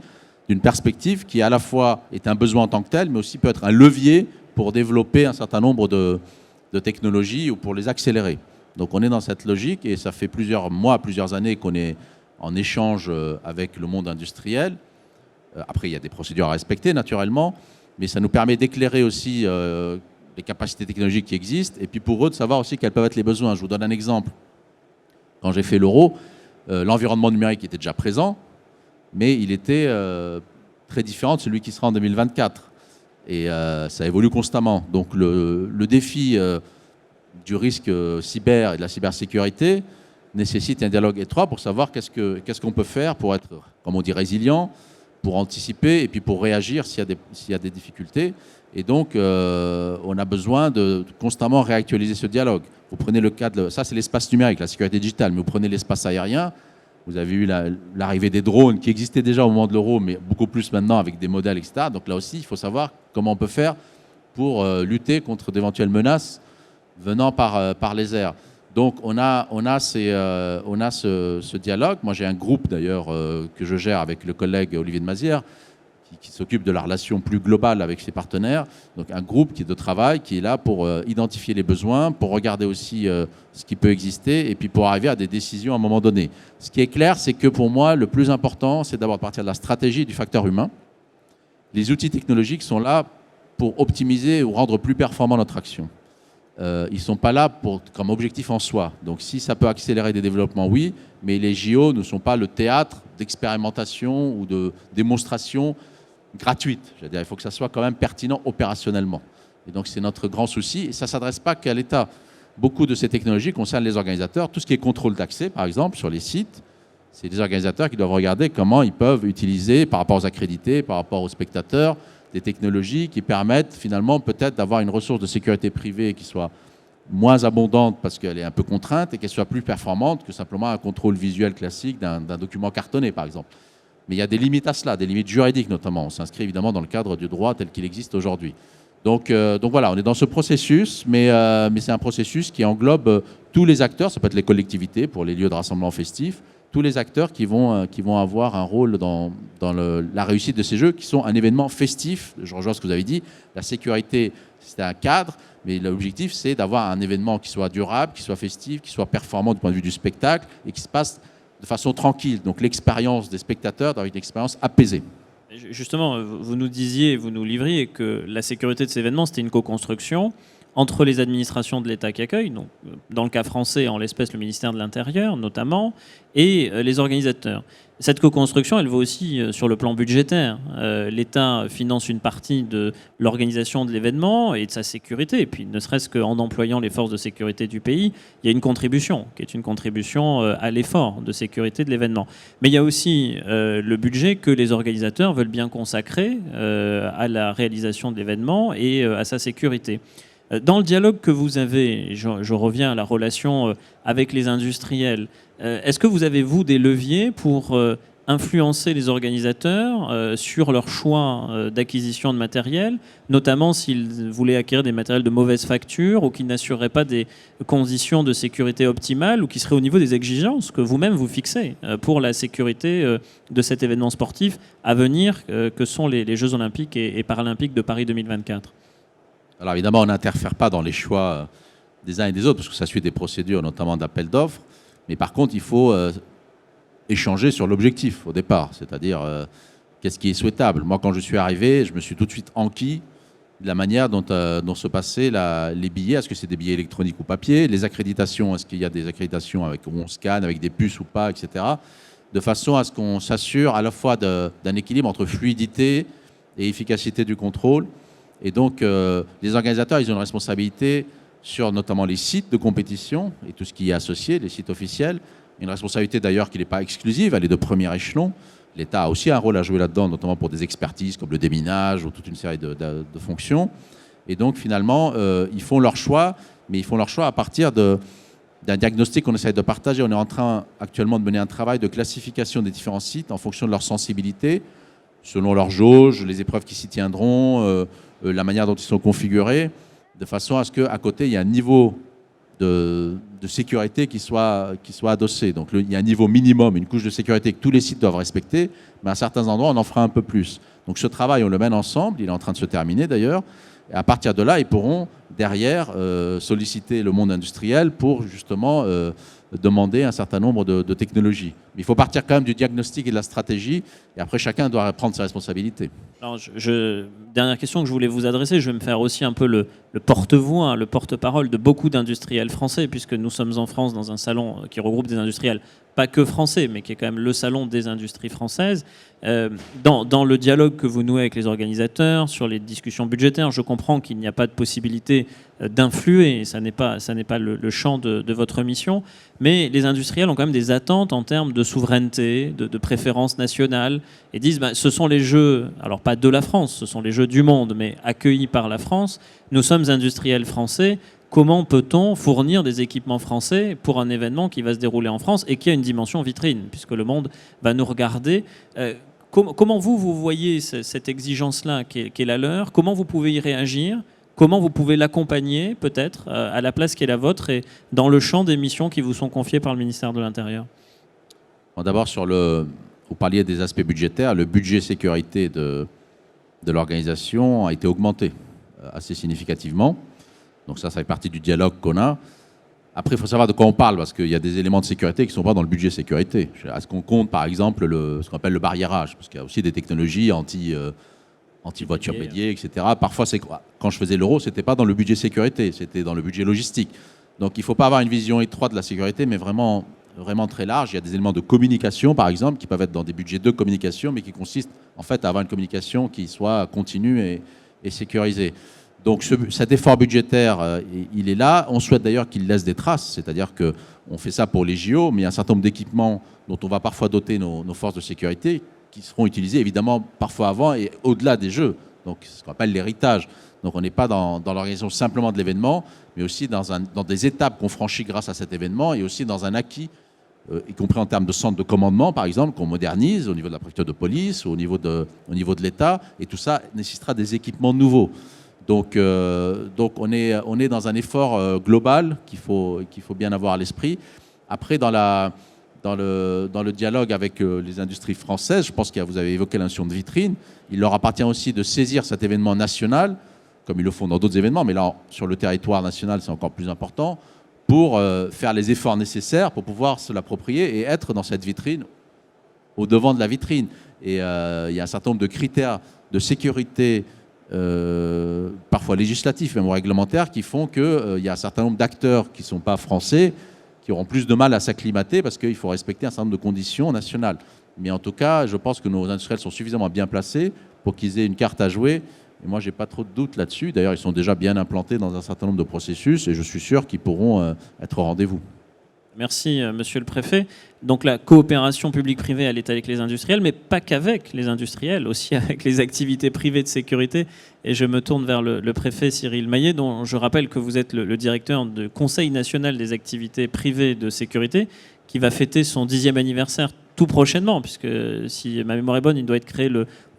d'une perspective qui, à la fois, est un besoin en tant que tel, mais aussi peut être un levier pour développer un certain nombre de technologies ou pour les accélérer. Donc, on est dans cette logique et ça fait plusieurs mois, plusieurs années qu'on est en échange avec le monde industriel. Après, il y a des procédures à respecter, naturellement, mais ça nous permet d'éclairer aussi les capacités technologiques qui existent, et puis pour eux, de savoir aussi quels peuvent être les besoins. Je vous donne un exemple. Quand j'ai fait l'Euro, l'environnement numérique était déjà présent, mais il était très différent de celui qui sera en 2024. Et ça évolue constamment. Donc le défi du risque cyber et de la cybersécurité nécessite un dialogue étroit pour savoir qu'est-ce qu'on peut faire pour être, comme on dit, résilient, pour anticiper et puis pour réagir s'il y a des difficultés. Et donc, on a besoin de constamment réactualiser ce dialogue. Vous prenez le cas ça c'est l'espace numérique, la sécurité digitale, mais vous prenez l'espace aérien, vous avez eu l'arrivée des drones qui existaient déjà au moment de l'Euro, mais beaucoup plus maintenant avec des modèles, etc. Donc là aussi, il faut savoir comment on peut faire pour lutter contre d'éventuelles menaces venant par les airs. Donc on a ce dialogue. Moi j'ai un groupe d'ailleurs que je gère avec le collègue Olivier de Mazières qui s'occupe de la relation plus globale avec ses partenaires. Donc un groupe qui est de travail qui est là pour identifier les besoins, pour regarder aussi ce qui peut exister et puis pour arriver à des décisions à un moment donné. Ce qui est clair, c'est que pour moi le plus important, c'est d'abord de partir de la stratégie et du facteur humain. Les outils technologiques sont là pour optimiser ou rendre plus performant notre action. Ils ne sont pas là comme objectif en soi. Donc si ça peut accélérer des développements, oui, mais les JO ne sont pas le théâtre d'expérimentation ou de démonstration gratuite. C'est-à-dire il faut que ça soit quand même pertinent opérationnellement. Et donc c'est notre grand souci. Et ça ne s'adresse pas qu'à l'État. Beaucoup de ces technologies concernent les organisateurs. Tout ce qui est contrôle d'accès, par exemple, sur les sites, c'est les organisateurs qui doivent regarder comment ils peuvent utiliser, par rapport aux accrédités, par rapport aux spectateurs, des technologies qui permettent finalement peut-être d'avoir une ressource de sécurité privée qui soit moins abondante parce qu'elle est un peu contrainte et qu'elle soit plus performante que simplement un contrôle visuel classique d'un document cartonné, par exemple. Mais il y a des limites à cela, des limites juridiques notamment. On s'inscrit évidemment dans le cadre du droit tel qu'il existe aujourd'hui. Donc voilà, on est dans ce processus, mais c'est un processus qui englobe tous les acteurs. Ça peut être les collectivités pour les lieux de rassemblement festifs, tous les acteurs qui vont avoir un rôle dans la réussite de ces jeux, qui sont un événement festif. Je rejoins ce que vous avez dit, la sécurité, c'est un cadre, mais l'objectif, c'est d'avoir un événement qui soit durable, qui soit festif, qui soit performant du point de vue du spectacle et qui se passe de façon tranquille. Donc l'expérience des spectateurs doit être une expérience apaisée. Justement, vous nous disiez, vous nous livriez que la sécurité de ces événements, c'était une co-construction entre les administrations de l'État qui accueillent, donc dans le cas français, en l'espèce le ministère de l'Intérieur notamment, et les organisateurs. Cette co-construction, elle vaut aussi sur le plan budgétaire. L'État finance une partie de l'organisation de l'événement et de sa sécurité, et puis ne serait-ce qu'en employant les forces de sécurité du pays, il y a une contribution, qui est une contribution à l'effort de sécurité de l'événement. Mais il y a aussi le budget que les organisateurs veulent bien consacrer à la réalisation de l'événement et à sa sécurité. Dans le dialogue que vous avez, je reviens à la relation avec les industriels, est-ce que vous avez, vous, des leviers pour influencer les organisateurs sur leur choix d'acquisition de matériel, notamment s'ils voulaient acquérir des matériels de mauvaise facture ou qui n'assureraient pas des conditions de sécurité optimales ou qui seraient au niveau des exigences que vous-même vous fixez pour la sécurité de cet événement sportif à venir que sont les Jeux Olympiques et Paralympiques de Paris 2024 ? Alors évidemment, on n'interfère pas dans les choix des uns et des autres, parce que ça suit des procédures, notamment d'appel d'offres. Mais par contre, il faut échanger sur l'objectif au départ, c'est-à-dire qu'est-ce qui est souhaitable. Moi, quand je suis arrivé, je me suis tout de suite enquis de la manière dont se passaient les billets. Est-ce que c'est des billets électroniques ou papier? Les accréditations, est-ce qu'il y a des accréditations où on scanne avec des puces ou pas, etc. De façon à ce qu'on s'assure à la fois d'un équilibre entre fluidité et efficacité du contrôle. Et donc, les organisateurs, ils ont une responsabilité sur notamment les sites de compétition et tout ce qui est associé, les sites officiels. Une responsabilité d'ailleurs qui n'est pas exclusive, elle est de premier échelon. L'État a aussi un rôle à jouer là-dedans, notamment pour des expertises comme le déminage ou toute une série de fonctions. Et donc, finalement, ils font leur choix, mais ils font leur choix à partir d'un diagnostic qu'on essaie de partager. On est en train actuellement de mener un travail de classification des différents sites en fonction de leur sensibilité, selon leur jauge, les épreuves qui s'y tiendront, la manière dont ils sont configurés, de façon à ce qu'à côté, il y ait un niveau de sécurité qui soit adossé. Donc il y a un niveau minimum, une couche de sécurité que tous les sites doivent respecter, mais à certains endroits, on en fera un peu plus. Donc ce travail, on le mène ensemble, il est en train de se terminer d'ailleurs, et à partir de là, ils pourront derrière solliciter le monde industriel pour justement demander un certain nombre de technologies. Mais il faut partir quand même du diagnostic et de la stratégie, et après chacun doit prendre ses responsabilités. Alors, dernière question que je voulais vous adresser, je vais me faire aussi un peu le porte-voix, le porte-parole de beaucoup d'industriels français, puisque nous sommes en France dans un salon qui regroupe des industriels, pas que français, mais qui est quand même le salon des industries françaises. Dans le dialogue que vous nouez avec les organisateurs, sur les discussions budgétaires, je comprends qu'il n'y a pas de possibilité d'influer, et ça n'est pas le champ de votre mission, mais les industriels ont quand même des attentes en termes de souveraineté, de préférence nationale, et disent ce sont les jeux, alors pas de la France, ce sont les jeux du monde, mais accueillis par la France. Nous sommes industriels français. Comment peut-on fournir des équipements français pour un événement qui va se dérouler en France et qui a une dimension vitrine, puisque le monde va nous regarder? Comment vous voyez cette exigence-là qui est la leur? Comment vous pouvez y réagir? Comment vous pouvez l'accompagner, peut-être, à la place qui est la vôtre et dans le champ des missions qui vous sont confiées par le ministère de l'Intérieur? D'abord, vous parliez des aspects budgétaires. Le budget sécurité de l'organisation a été augmenté assez significativement. Donc ça fait partie du dialogue qu'on a. Après, il faut savoir de quoi on parle, parce qu'il y a des éléments de sécurité qui ne sont pas dans le budget sécurité. Est-ce qu'on compte, par exemple, ce qu'on appelle le barriérage? Parce qu'il y a aussi des technologies anti-voitures béliers, etc. Parfois, quand je faisais l'euro, ce n'était pas dans le budget sécurité, c'était dans le budget logistique. Donc il ne faut pas avoir une vision étroite de la sécurité, mais vraiment très large. Il y a des éléments de communication, par exemple, qui peuvent être dans des budgets de communication, mais qui consistent en fait à avoir une communication qui soit continue et sécurisée. Donc cet effort budgétaire, il est là. On souhaite d'ailleurs qu'il laisse des traces, c'est-à-dire qu'on fait ça pour les JO, mais il y a un certain nombre d'équipements dont on va parfois doter nos forces de sécurité qui seront utilisés évidemment parfois avant et au-delà des Jeux. Donc ce qu'on appelle l'héritage. Donc on n'est pas dans l'organisation simplement de l'événement, mais aussi dans des étapes qu'on franchit grâce à cet événement et aussi dans un acquis, y compris en termes de centre de commandement, par exemple, qu'on modernise au niveau de la préfecture de police, au niveau de l'État, et tout ça nécessitera des équipements nouveaux. Donc on est dans un effort global qu'il faut bien avoir à l'esprit. Après, dans le dialogue avec les industries françaises, je pense que vous avez évoqué la notion de vitrine. Il leur appartient aussi de saisir cet événement national, comme ils le font dans d'autres événements, mais là, sur le territoire national, c'est encore plus important, pour faire les efforts nécessaires pour pouvoir se l'approprier et être dans cette vitrine, au devant de la vitrine. Et il y a un certain nombre de critères de sécurité, parfois législatifs, même réglementaires, qui font qu'il y a un certain nombre d'acteurs qui ne sont pas français, qui auront plus de mal à s'acclimater parce qu'il faut respecter un certain nombre de conditions nationales. Mais en tout cas, je pense que nos industriels sont suffisamment bien placés pour qu'ils aient une carte à jouer. Et moi, je n'ai pas trop de doutes là-dessus. D'ailleurs, ils sont déjà bien implantés dans un certain nombre de processus et je suis sûr qu'ils pourront être au rendez-vous. Merci, monsieur le préfet. Donc la coopération publique-privée, elle est avec les industriels, mais pas qu'avec les industriels, aussi avec les activités privées de sécurité. Et je me tourne vers le préfet Cyril Maillet, dont je rappelle que vous êtes le directeur du Conseil national des activités privées de sécurité, qui va fêter son 10e anniversaire tout prochainement, puisque si ma mémoire est bonne, il doit être créé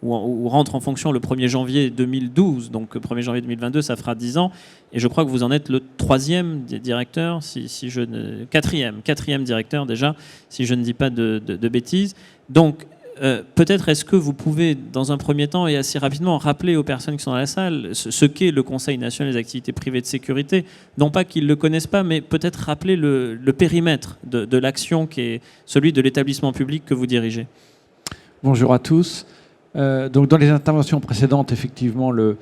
ou rentre en fonction le 1er janvier 2012. Donc le 1er janvier 2022, ça fera 10 ans. Et je crois que vous en êtes le 3e directeur, quatrième directeur déjà, si je ne dis pas de bêtises. Donc peut-être est-ce que vous pouvez, dans un premier temps et assez rapidement, rappeler aux personnes qui sont dans la salle ce qu'est le Conseil national des activités privées de sécurité. Non pas qu'ils ne le connaissent pas, mais peut-être rappeler le périmètre de l'action qui est celui de l'établissement public que vous dirigez. Bonjour à tous. Donc dans les interventions précédentes, effectivement, le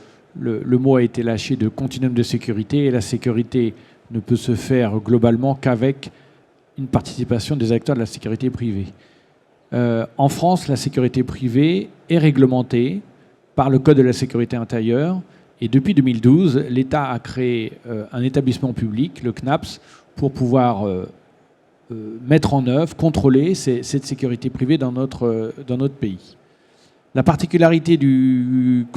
mot a été lâché de continuum de sécurité, et la sécurité ne peut se faire globalement qu'avec une participation des acteurs de la sécurité privée. En France, la sécurité privée est réglementée par le Code de la sécurité intérieure, et depuis 2012, l'État a créé un établissement public, le CNAPS, pour pouvoir mettre en œuvre, contrôler cette sécurité privée dans notre pays. La particularité du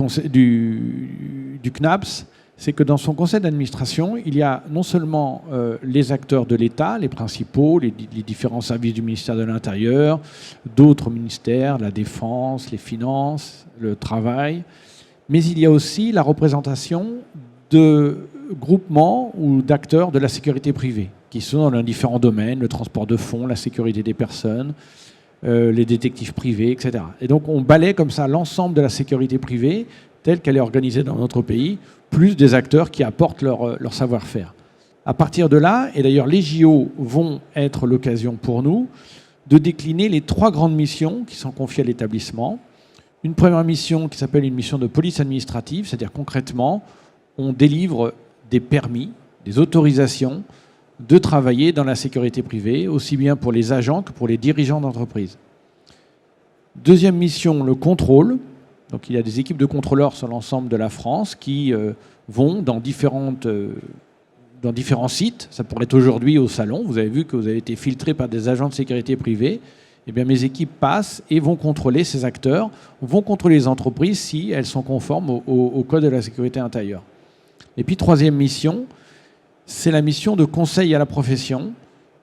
CNAPS, c'est que dans son conseil d'administration, il y a non seulement les acteurs de l'État, les principaux, les différents services du ministère de l'Intérieur, d'autres ministères, la Défense, les Finances, le Travail, mais il y a aussi la représentation de groupements ou d'acteurs de la sécurité privée, qui sont dans différents domaines, le transport de fonds, la sécurité des personnes, les détectives privés, etc. Et donc on balaie comme ça l'ensemble de la sécurité privée telle qu'elle est organisée dans notre pays, plus des acteurs qui apportent leur savoir-faire. À partir de là, et d'ailleurs les JO vont être l'occasion pour nous de décliner les 3 grandes missions qui sont confiées à l'établissement. Une première mission qui s'appelle une mission de police administrative, c'est-à-dire concrètement, on délivre des permis, des autorisations de travailler dans la sécurité privée, aussi bien pour les agents que pour les dirigeants d'entreprise. Deuxième mission, le contrôle. Donc il y a des équipes de contrôleurs sur l'ensemble de la France qui vont dans différents sites. Ça pourrait être aujourd'hui au salon. Vous avez vu que vous avez été filtré par des agents de sécurité privée. Eh bien, mes équipes passent et vont contrôler ces acteurs, vont contrôler les entreprises si elles sont conformes au Code de la sécurité intérieure. Et puis, troisième mission, c'est la mission de conseil à la profession,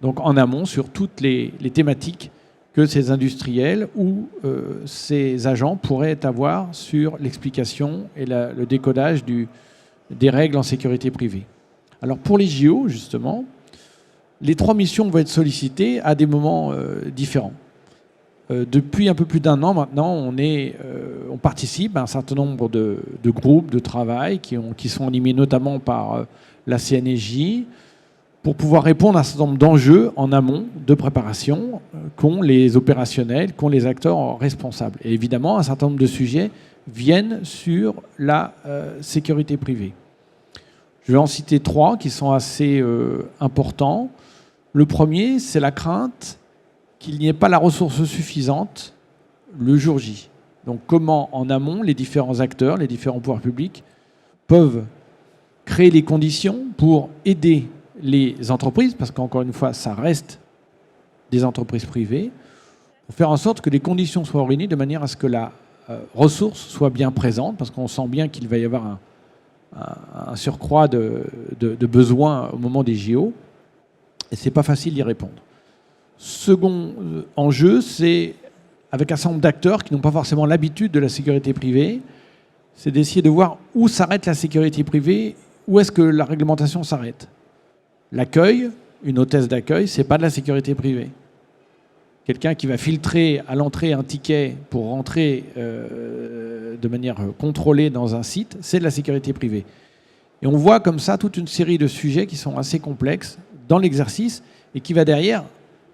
donc en amont sur toutes les thématiques que ces industriels ou ces agents pourraient avoir sur l'explication et le décodage des règles en sécurité privée. Alors pour les JO, justement, les 3 missions vont être sollicitées à des moments différents. Depuis un peu plus d'1 an maintenant, on participe à un certain nombre de groupes de travail qui sont animés notamment par la CNSJ, pour pouvoir répondre à un certain nombre d'enjeux en amont de préparation qu'ont les opérationnels, qu'ont les acteurs responsables. Et évidemment, un certain nombre de sujets viennent sur la sécurité privée. Je vais en citer 3 qui sont assez importants. Le premier, c'est la crainte qu'il n'y ait pas la ressource suffisante le jour J. Donc comment, en amont, les différents acteurs, les différents pouvoirs publics peuvent créer les conditions pour aider les entreprises, parce qu'encore une fois, ça reste des entreprises privées, pour faire en sorte que les conditions soient réunies de manière à ce que la ressource soit bien présente, parce qu'on sent bien qu'il va y avoir un surcroît de besoins au moment des JO, et c'est pas facile d'y répondre. Second enjeu, c'est avec un certain nombre d'acteurs qui n'ont pas forcément l'habitude de la sécurité privée, c'est d'essayer de voir où s'arrête la sécurité privée, où est-ce que la réglementation s'arrête. L'accueil, une hôtesse d'accueil, c'est pas de la sécurité privée. Quelqu'un qui va filtrer à l'entrée un ticket pour rentrer de manière contrôlée dans un site, c'est de la sécurité privée. Et on voit comme ça toute une série de sujets qui sont assez complexes dans l'exercice et qui va derrière,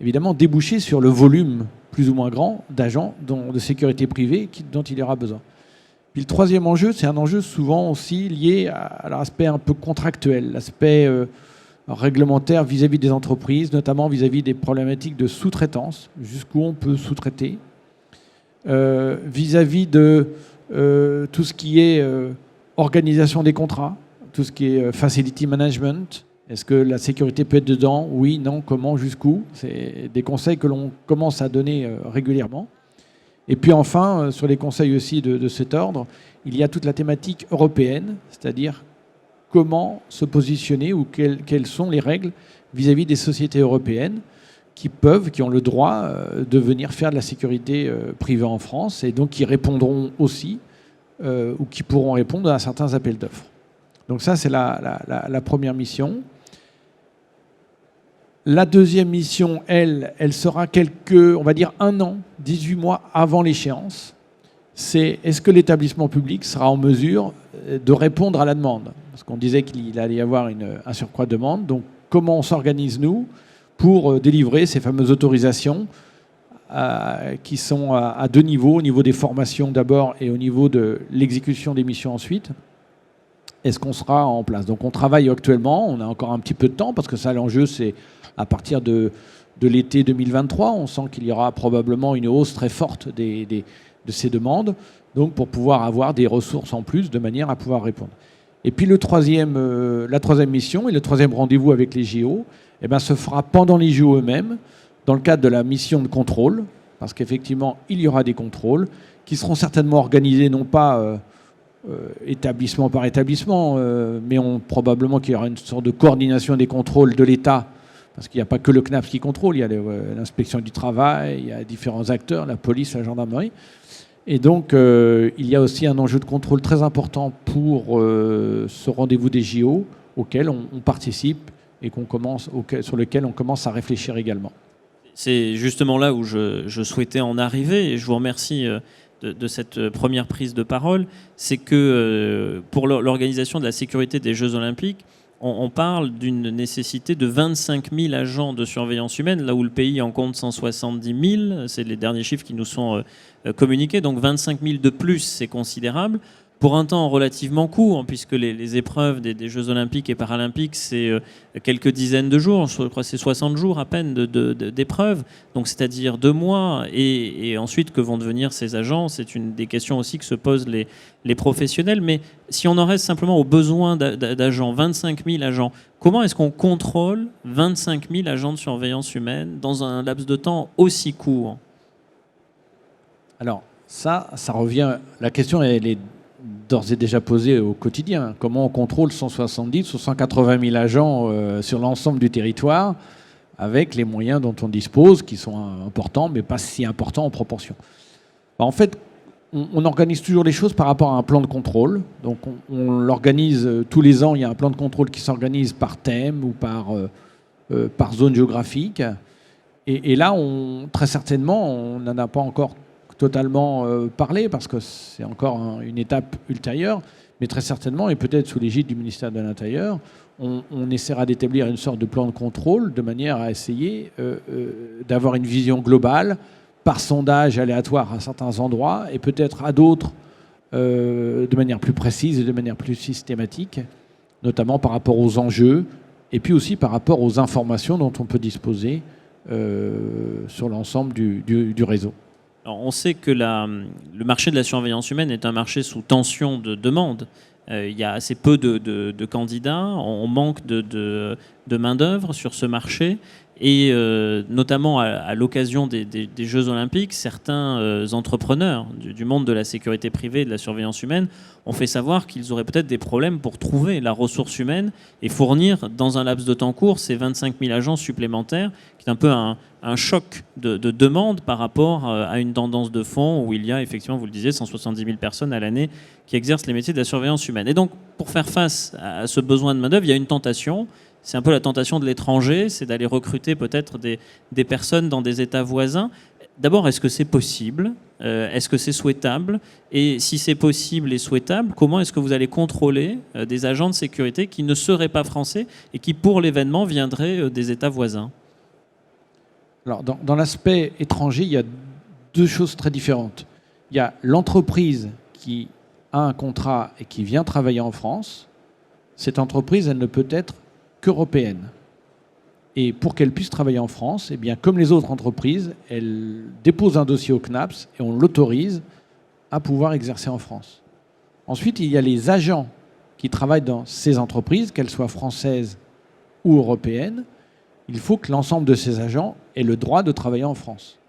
évidemment, déboucher sur le volume plus ou moins grand d'agents de sécurité privée dont il y aura besoin. Puis le troisième enjeu, c'est un enjeu souvent aussi lié à l'aspect un peu contractuel, l'aspect réglementaire vis-à-vis des entreprises, notamment vis-à-vis des problématiques de sous-traitance, jusqu'où on peut sous-traiter, vis-à-vis de tout ce qui est organisation des contrats, tout ce qui est facility management. Est-ce que la sécurité peut être dedans? Oui, non, comment, jusqu'où? C'est des conseils que l'on commence à donner régulièrement. Et puis enfin, sur les conseils aussi de cet ordre, il y a toute la thématique européenne, c'est-à-dire comment se positionner ou quelles sont les règles vis-à-vis des sociétés européennes qui ont le droit de venir faire de la sécurité privée en France et donc qui répondront aussi ou qui pourront répondre à certains appels d'offres. Donc ça, c'est la première mission. La deuxième mission, elle sera on va dire 1 an, 18 mois avant l'échéance. C'est est-ce que l'établissement public sera en mesure de répondre à la demande? Parce qu'on disait qu'il allait y avoir un surcroît de demande. Donc comment on s'organise, nous, pour délivrer ces fameuses autorisations qui sont à 2 niveaux, au niveau des formations d'abord et au niveau de l'exécution des missions ensuite. Est-ce qu'on sera en place? Donc on travaille actuellement, on a encore un petit peu de temps, parce que ça, l'enjeu, c'est à partir de l'été 2023. On sent qu'il y aura probablement une hausse très forte de ces demandes, donc pour pouvoir avoir des ressources en plus, de manière à pouvoir répondre. Et puis la troisième mission et le troisième rendez-vous avec les JO, se fera pendant les JO eux-mêmes, dans le cadre de la mission de contrôle, parce qu'effectivement, il y aura des contrôles qui seront certainement organisés, non pas établissement par établissement, mais probablement qu'il y aura une sorte de coordination des contrôles de l'État, parce qu'il n'y a pas que le CNAPS qui contrôle, il y a l'inspection du travail, il y a différents acteurs, la police, la gendarmerie. Et donc, il y a aussi un enjeu de contrôle très important pour ce rendez-vous des JO, auquel on participe et sur lequel on commence à réfléchir également. C'est justement là où je souhaitais en arriver, et je vous remercie de cette première prise de parole. C'est que pour l'organisation de la sécurité des Jeux Olympiques, on parle d'une nécessité de 25 000 agents de surveillance humaine, là où le pays en compte 170 000. C'est les derniers chiffres qui nous sont communiqués. Donc 25 000 de plus, c'est considérable. Pour un temps relativement court, puisque les épreuves des Jeux Olympiques et Paralympiques, c'est quelques dizaines de jours, je crois que c'est 60 jours à peine d'épreuves, donc c'est-à-dire 2 mois, et ensuite que vont devenir ces agents, c'est une des questions aussi que se posent les professionnels. Mais si on en reste simplement aux besoins d'agents, 25 000 agents, comment est-ce qu'on contrôle 25 000 agents de surveillance humaine dans un laps de temps aussi court? Alors, ça revient... La question, elle est d'ores et déjà posé au quotidien. Comment on contrôle 170 ou 180 000 agents sur l'ensemble du territoire avec les moyens dont on dispose, qui sont importants, mais pas si importants en proportion. En fait, on organise toujours les choses par rapport à un plan de contrôle. Donc on l'organise tous les ans, il y a un plan de contrôle qui s'organise par thème ou par zone géographique. Et là, très certainement, on n'en a pas encore totalement parlé, parce que c'est encore une étape ultérieure, mais très certainement, et peut-être sous l'égide du ministère de l'Intérieur, on essaiera d'établir une sorte de plan de contrôle de manière à essayer d'avoir une vision globale par sondage aléatoire à certains endroits et peut-être à d'autres de manière plus précise et de manière plus systématique, notamment par rapport aux enjeux et puis aussi par rapport aux informations dont on peut disposer sur l'ensemble du réseau. Alors, on sait que le marché de la surveillance humaine est un marché sous tension de demande. Il y a assez peu de candidats, on manque de main-d'œuvre sur ce marché. Et notamment à l'occasion des Jeux Olympiques, certains entrepreneurs du monde de la sécurité privée et de la surveillance humaine ont fait savoir qu'ils auraient peut-être des problèmes pour trouver la ressource humaine et fournir dans un laps de temps court ces 25 000 agents supplémentaires, qui est un peu un choc de demande par rapport à une tendance de fond où il y a effectivement, vous le disiez, 170 000 personnes à l'année qui exercent les métiers de la surveillance humaine. Et donc, pour faire face à ce besoin de main-d'œuvre, il y a une tentation. C'est un peu la tentation de l'étranger, c'est d'aller recruter peut-être des personnes dans des États voisins. D'abord, est-ce que c'est possible ? Est-ce que c'est souhaitable ? Et si c'est possible et souhaitable, comment est-ce que vous allez contrôler des agents de sécurité qui ne seraient pas français et qui, pour l'événement, viendraient des États voisins ? Alors, dans l'aspect étranger, il y a 2 choses très différentes. Il y a l'entreprise qui a un contrat et qui vient travailler en France. Cette entreprise, elle ne peut être qu'européenne. Et pour qu'elle puisse travailler en France, eh bien, comme les autres entreprises, elle dépose un dossier au CNAPS et on l'autorise à pouvoir exercer en France. Ensuite, il y a les agents qui travaillent dans ces entreprises, qu'elles soient françaises ou européennes. Il faut que l'ensemble de ces agents aient le droit de travailler en France.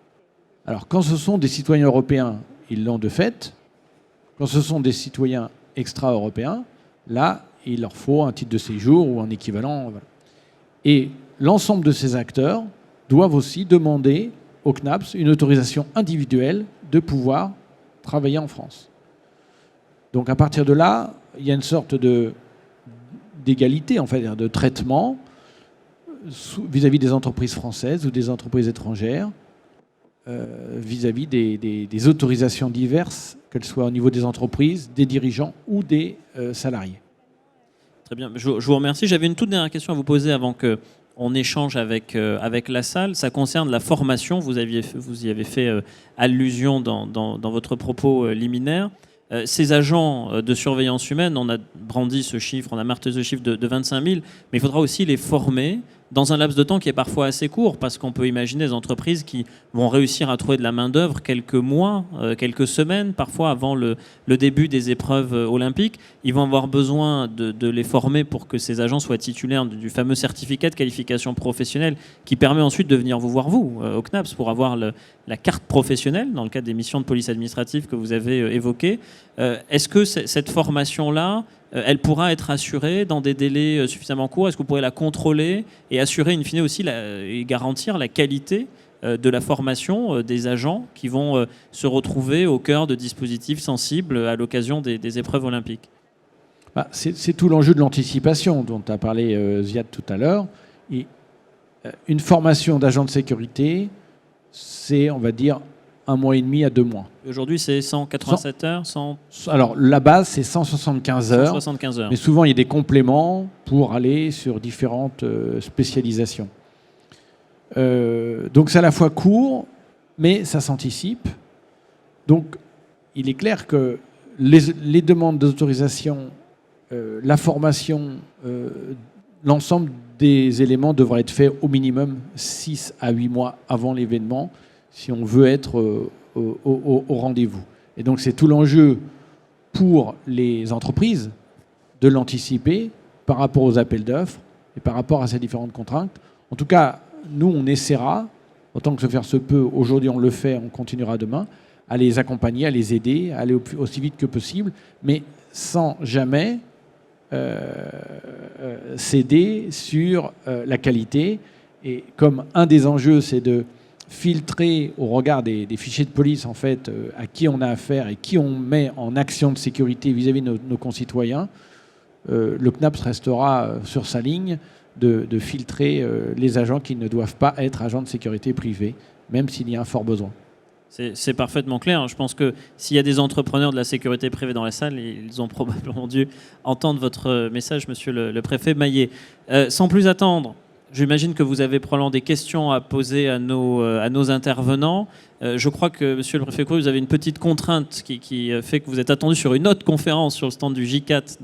Alors, quand ce sont des citoyens européens, ils l'ont de fait. Quand ce sont des citoyens extra-européens, là, il leur faut un titre de séjour ou un équivalent. Voilà. Et l'ensemble de ces acteurs doivent aussi demander au CNAPS une autorisation individuelle de pouvoir travailler en France. Donc à partir de là, il y a une sorte d'égalité, en fait, de traitement. vis-à-vis des entreprises françaises ou des entreprises étrangères, vis-à-vis des autorisations diverses, qu'elles soient au niveau des entreprises, des dirigeants ou des salariés. Très bien, je vous remercie. J'avais une toute dernière question à vous poser avant qu'on échange avec la salle. Ça concerne la formation. Vous y avez fait allusion dans votre propos liminaire. Ces agents de surveillance humaine, on a brandi ce chiffre, on a martelé ce chiffre de 25 000, mais il faudra aussi les former dans un laps de temps qui est parfois assez court, parce qu'on peut imaginer des entreprises qui vont réussir à trouver de la main-d'œuvre quelques mois, quelques semaines, parfois avant le début des épreuves olympiques. Ils vont avoir besoin de les former pour que ces agents soient titulaires du fameux certificat de qualification professionnelle qui permet ensuite de venir vous voir, vous, au CNAPS, pour avoir la carte professionnelle dans le cadre des missions de police administrative que vous avez évoquées. Est-ce que cette formation-là, elle pourra être assurée dans des délais suffisamment courts? Est-ce que vous pourrez la contrôler et assurer in fine aussi et garantir la qualité de la formation des agents qui vont se retrouver au cœur de dispositifs sensibles à l'occasion des épreuves olympiques? C'est tout l'enjeu de l'anticipation dont a parlé Ziad tout à l'heure. Et une formation d'agent de sécurité, c'est, on va dire, 1 mois et demi à 2 mois. Aujourd'hui, c'est 187 heures Alors, la base, c'est 175 heures. 175 heures. Mais souvent, il y a des compléments pour aller sur différentes spécialisations. Donc, c'est à la fois court, mais ça s'anticipe. Donc, il est clair que les demandes d'autorisation, la formation, l'ensemble des éléments devraient être faits au minimum 6 à 8 mois avant l'événement, si on veut être au rendez-vous. Et donc c'est tout l'enjeu pour les entreprises de l'anticiper par rapport aux appels d'offres et par rapport à ces différentes contraintes. En tout cas, nous, on essaiera, autant que se faire se peut, aujourd'hui on le fait, on continuera demain, à les accompagner, à les aider, à aller aussi vite que possible, mais sans jamais céder sur la qualité. Et comme un des enjeux, c'est de filtrer au regard des fichiers de police en fait à qui on a affaire et qui on met en action de sécurité vis-à-vis de nos concitoyens, le CNAPS restera sur sa ligne de filtrer les agents qui ne doivent pas être agents de sécurité privée, même s'il y a un fort besoin. C'est parfaitement clair. Je pense que s'il y a des entrepreneurs de la sécurité privée dans la salle, ils ont probablement dû entendre votre message, monsieur le préfet Maillet. Sans plus attendre, j'imagine que vous avez probablement des questions à poser à nos intervenants. Je crois que, monsieur le préfet Coury, vous avez une petite contrainte qui fait que vous êtes attendu sur une autre conférence sur le stand du J4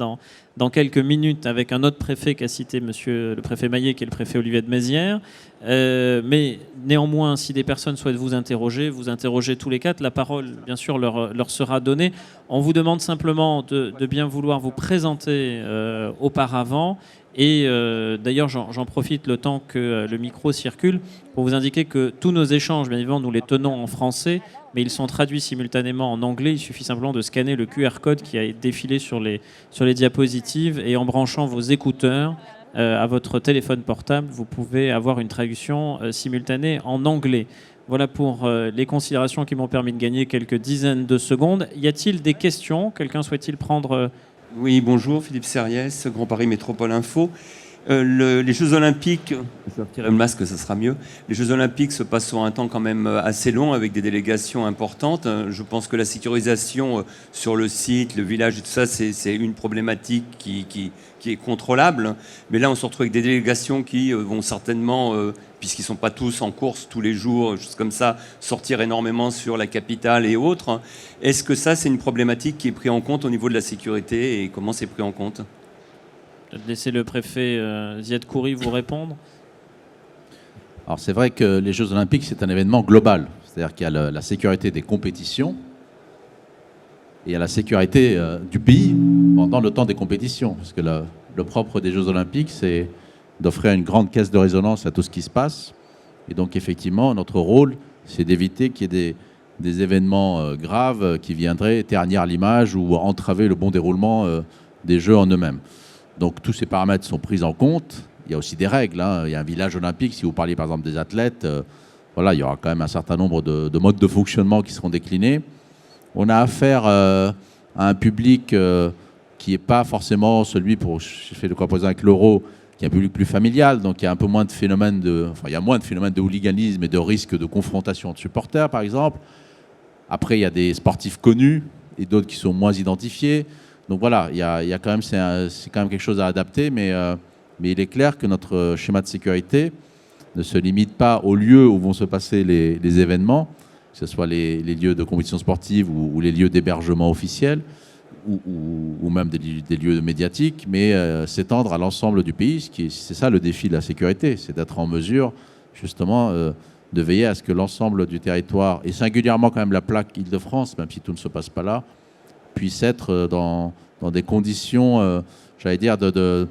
dans quelques minutes avec un autre préfet qu'a cité monsieur le préfet Maillet, qui est le préfet Olivier de Mézières. Mais néanmoins, si des personnes souhaitent vous interroger tous les quatre, la parole, bien sûr, leur sera donnée. On vous demande simplement de bien vouloir vous présenter auparavant. Et d'ailleurs, j'en profite le temps que le micro circule pour vous indiquer que tous nos échanges, bien évidemment, nous les tenons en français, mais ils sont traduits simultanément en anglais. Il suffit simplement de scanner le QR code qui a défilé sur les diapositives et en branchant vos écouteurs à votre téléphone portable, vous pouvez avoir une traduction simultanée en anglais. Voilà pour les considérations qui m'ont permis de gagner quelques dizaines de secondes. Y a-t-il des questions? Quelqu'un souhaite-t-il prendre... Oui, bonjour, Philippe Serriès, Grand Paris Métropole Info. Les Jeux Olympiques, je vais retirer le masque, ça sera mieux. Les Jeux Olympiques se passent sur un temps quand même assez long avec des délégations importantes. Je pense que la sécurisation sur le site, le village et tout ça, c'est une problématique qui est contrôlable. Mais là, on se retrouve avec des délégations qui vont certainement, puisqu'ils ne sont pas tous en course tous les jours, choses comme ça, sortir énormément sur la capitale et autres. Est-ce que ça, c'est une problématique qui est prise en compte au niveau de la sécurité et comment c'est pris en compte ? Je vais laisser le préfet Ziad Coury vous répondre. Alors c'est vrai que les Jeux Olympiques, c'est un événement global. C'est-à-dire qu'il y a la sécurité des compétitions et il y a la sécurité du pays pendant le temps des compétitions. Parce que le propre des Jeux Olympiques, c'est d'offrir une grande caisse de résonance à tout ce qui se passe. Et donc effectivement, notre rôle, c'est d'éviter qu'il y ait des événements graves qui viendraient ternir l'image ou entraver le bon déroulement des Jeux en eux-mêmes. Donc tous ces paramètres sont pris en compte. Il y a aussi des règles. Il y a un village olympique. Si vous parliez par exemple des athlètes, voilà, il y aura quand même un certain nombre de modes de fonctionnement qui seront déclinés. On a affaire à un public qui n'est pas forcément celui, je fais de comparaison avec l'Euro, qui est un public plus familial, donc il y a un peu moins de phénomènes il y a moins de phénomènes de hooliganisme et de risque de confrontation de supporters, par exemple. Après, il y a des sportifs connus et d'autres qui sont moins identifiés. Donc voilà, il y a quand même, c'est quand même quelque chose à adapter, mais il est clair que notre schéma de sécurité ne se limite pas aux lieux où vont se passer les événements, que ce soit les lieux de compétition sportive ou les lieux d'hébergement officiels, ou même des lieux médiatiques, mais s'étendre à l'ensemble du pays. C'est ça le défi de la sécurité, c'est d'être en mesure justement de veiller à ce que l'ensemble du territoire, et singulièrement quand même la plaque Île-de-France, même si tout ne se passe pas là, puisse être dans des conditions, j'allais dire, de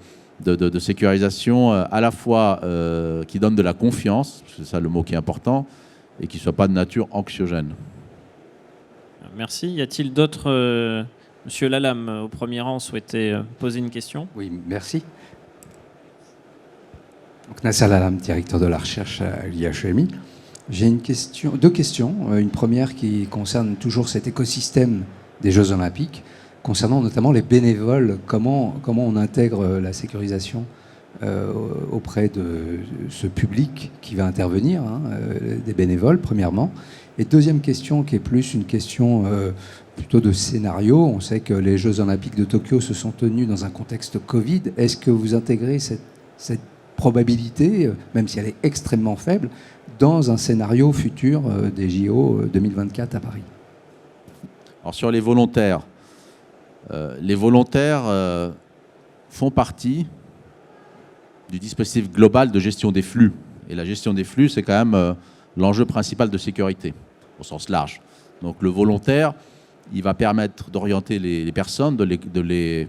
sécurisation à la fois qui donne de la confiance, c'est ça le mot qui est important, et qui ne soit pas de nature anxiogène. Merci. Y a-t-il d'autres... Monsieur Lalam, au premier rang, souhaitait poser une question. Oui, merci. Donc, Nasser Lalam, directeur de la recherche à l'IHEMI. J'ai deux questions. Une première qui concerne toujours cet écosystème des Jeux Olympiques, concernant notamment les bénévoles. Comment on intègre la sécurisation auprès de ce public qui va intervenir, des bénévoles, premièrement. Et deuxième question, qui est plus une question plutôt de scénario. On sait que les Jeux Olympiques de Tokyo se sont tenus dans un contexte Covid. Est-ce que vous intégrez cette probabilité, même si elle est extrêmement faible, dans un scénario futur des JO 2024 à Paris? Alors sur les volontaires font partie du dispositif global de gestion des flux. Et la gestion des flux, c'est quand même l'enjeu principal de sécurité, au sens large. Donc le volontaire, il va permettre d'orienter les personnes, de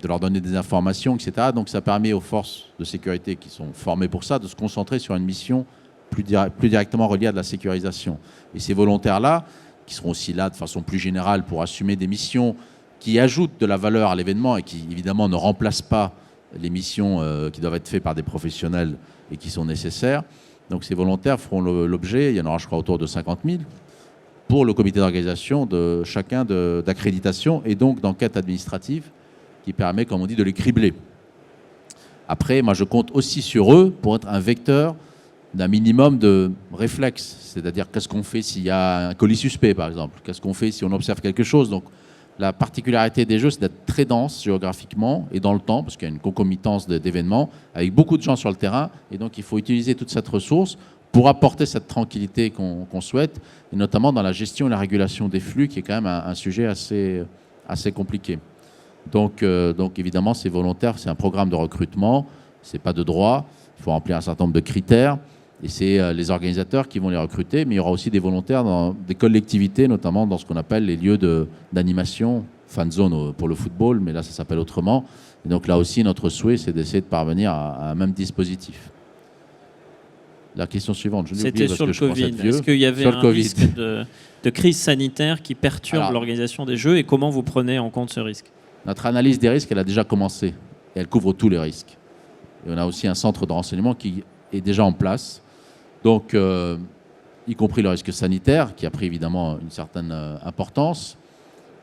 leur donner des informations, etc. Donc ça permet aux forces de sécurité qui sont formées pour ça de se concentrer sur une mission plus directement reliée à de la sécurisation. Et ces volontaires-là, qui seront aussi là de façon plus générale pour assumer des missions qui ajoutent de la valeur à l'événement et qui évidemment ne remplacent pas les missions qui doivent être faites par des professionnels et qui sont nécessaires. Donc ces volontaires feront l'objet, il y en aura je crois autour de 50 000, pour le comité d'organisation de chacun d'accréditation et donc d'enquête administrative qui permet, comme on dit, de les cribler. Après, moi je compte aussi sur eux pour être un vecteur d'un minimum de réflexe, c'est-à-dire qu'est-ce qu'on fait s'il y a un colis suspect par exemple, qu'est-ce qu'on fait si on observe quelque chose. Donc la particularité des Jeux, c'est d'être très dense géographiquement et dans le temps, parce qu'il y a une concomitance d'événements, avec beaucoup de gens sur le terrain, et donc il faut utiliser toute cette ressource pour apporter cette tranquillité qu'on souhaite, et notamment dans la gestion et la régulation des flux, qui est quand même un sujet assez compliqué. Donc évidemment, ces volontaires, c'est un programme de recrutement, c'est pas de droit, il faut remplir un certain nombre de critères, et c'est les organisateurs qui vont les recruter, mais il y aura aussi des volontaires dans des collectivités, notamment dans ce qu'on appelle les lieux d'animation, fan zone pour le football, mais là ça s'appelle autrement. Et donc là aussi, notre souhait, c'est d'essayer de parvenir à un même dispositif. La question suivante, je l'ai oubliée parce que je commence à être vieux. Est-ce qu'il y avait un risque de crise sanitaire qui perturbe l'organisation des Jeux et comment vous prenez en compte ce risque? Notre analyse des risques, elle a déjà commencé et elle couvre tous les risques. Et on a aussi un centre de renseignement qui est déjà en place. Donc, y compris le risque sanitaire, qui a pris évidemment une certaine importance.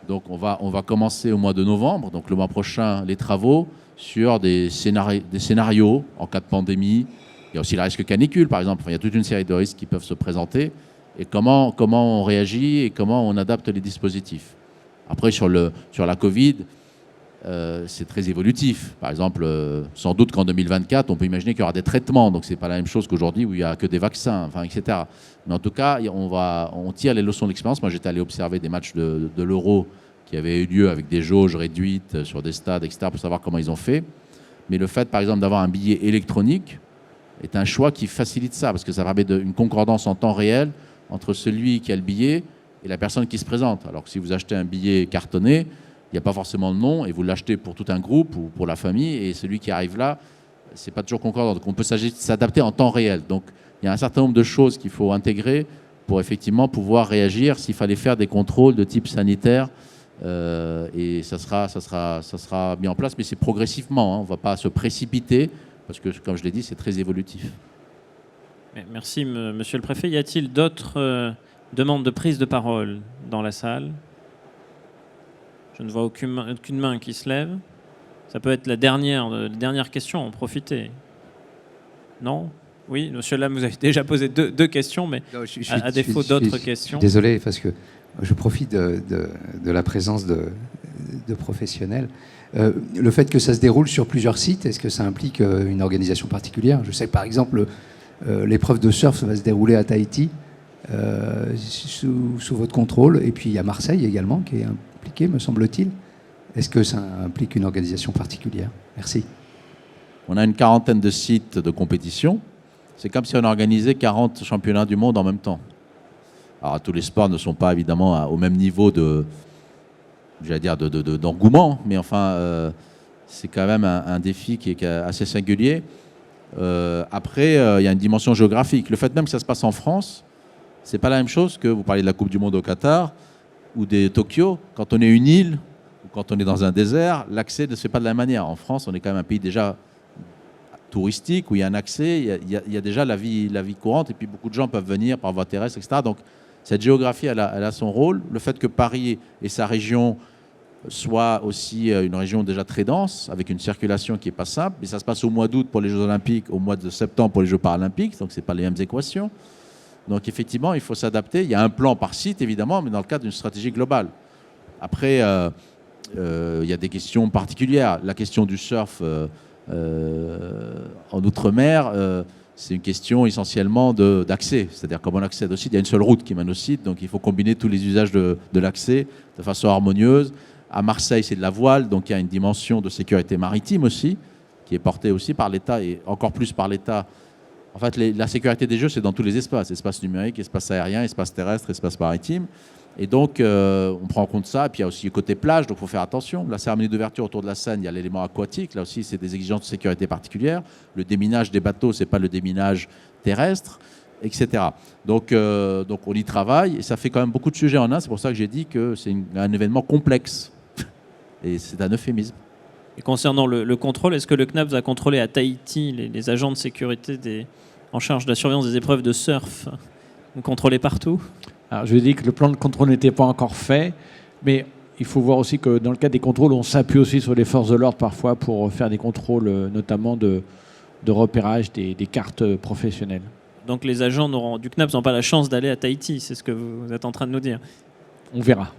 Donc, on va commencer au mois de novembre, donc le mois prochain, les travaux sur des scénarios en cas de pandémie. Il y a aussi le risque canicule, par exemple. Enfin, il y a toute une série de risques qui peuvent se présenter. Et comment on réagit et comment on adapte les dispositifs. Après, sur la Covid, c'est très évolutif. Par exemple, sans doute qu'en 2024, on peut imaginer qu'il y aura des traitements. Donc, ce n'est pas la même chose qu'aujourd'hui où il n'y a que des vaccins, enfin, etc. Mais en tout cas, on tire les leçons de l'expérience. Moi, j'étais allé observer des matchs de l'Euro qui avaient eu lieu avec des jauges réduites sur des stades, etc., pour savoir comment ils ont fait. Mais le fait, par exemple, d'avoir un billet électronique est un choix qui facilite ça, parce que ça permet une concordance en temps réel entre celui qui a le billet et la personne qui se présente. Alors que si vous achetez un billet cartonné, il n'y a pas forcément le nom et vous l'achetez pour tout un groupe ou pour la famille et celui qui arrive là, c'est pas toujours concordant. Donc on peut s'adapter en temps réel. Donc il y a un certain nombre de choses qu'il faut intégrer pour effectivement pouvoir réagir s'il fallait faire des contrôles de type sanitaire et ça sera mis en place, mais c'est progressivement. On ne va pas se précipiter parce que, comme je l'ai dit, c'est très évolutif. Merci, Monsieur le Préfet. Y a-t-il d'autres demandes de prise de parole dans la salle? Je ne vois aucune main qui se lève. Ça peut être la dernière question, en profiter. Non? Oui, monsieur Lam, vous avez déjà posé deux questions, mais Non, à défaut d'autres questions. Désolé, parce que je profite de la présence de professionnels. Le fait que ça se déroule sur plusieurs sites, est-ce que ça implique une organisation particulière? Je sais que par exemple, l'épreuve de surf va se dérouler à Tahiti, sous votre contrôle, et puis il y a Marseille également qui est impliqué, me semble-t-il. Est-ce que ça implique une organisation particulière? Merci. On a une quarantaine de sites de compétition. C'est comme si on organisait 40 championnats du monde en même temps. Alors, tous les sports ne sont pas évidemment au même niveau d'engouement, mais enfin, c'est quand même un défi qui est assez singulier. Après, il y a une dimension géographique. Le fait même que ça se passe en France, c'est pas la même chose que vous parlez de la Coupe du Monde au Qatar ou des Tokyo. Quand on est une île ou quand on est dans un désert, l'accès ne se fait pas de la même manière. En France, on est quand même un pays déjà touristique où il y a un accès, il y a déjà la vie courante, et puis beaucoup de gens peuvent venir par voie terrestre, etc. Donc cette géographie, elle a son rôle. Le fait que Paris et sa région soient aussi une région déjà très dense, avec une circulation qui n'est pas simple, mais ça se passe au mois d'août pour les Jeux Olympiques, au mois de septembre pour les Jeux Paralympiques, donc ce n'est pas les mêmes équations. Donc effectivement, il faut s'adapter. Il y a un plan par site, évidemment, mais dans le cadre d'une stratégie globale. Après, il y a des questions particulières. La question du surf en Outre-mer, c'est une question essentiellement d'accès. C'est-à-dire comment on accède au site. Il y a une seule route qui mène au site, donc il faut combiner tous les usages de l'accès de façon harmonieuse. À Marseille, c'est de la voile, donc il y a une dimension de sécurité maritime aussi, qui est portée aussi par l'État, et encore plus par l'État. En fait, la sécurité des Jeux, c'est dans tous les espaces. Espace numérique, espace aérien, espace terrestre, espace maritime. Et donc, on prend en compte ça. Et puis, il y a aussi le côté plage, donc il faut faire attention. La cérémonie d'ouverture autour de la Seine, il y a l'élément aquatique. Là aussi, c'est des exigences de sécurité particulières. Le déminage des bateaux, ce n'est pas le déminage terrestre, etc. Donc, on y travaille. Et ça fait quand même beaucoup de sujets en un. C'est pour ça que j'ai dit que c'est un événement complexe. Et c'est un euphémisme. Et concernant le contrôle, est-ce que le CNAPS a contrôlé à Tahiti les agents de sécurité en charge de la surveillance des épreuves de surf? Vous contrôlez partout? Alors, je dis que le plan de contrôle n'était pas encore fait, mais il faut voir aussi que dans le cadre des contrôles, on s'appuie aussi sur les forces de l'ordre parfois pour faire des contrôles, notamment de repérage des cartes professionnelles. Donc les agents du CNAPS n'ont pas la chance d'aller à Tahiti, c'est ce que vous êtes en train de nous dire? On verra.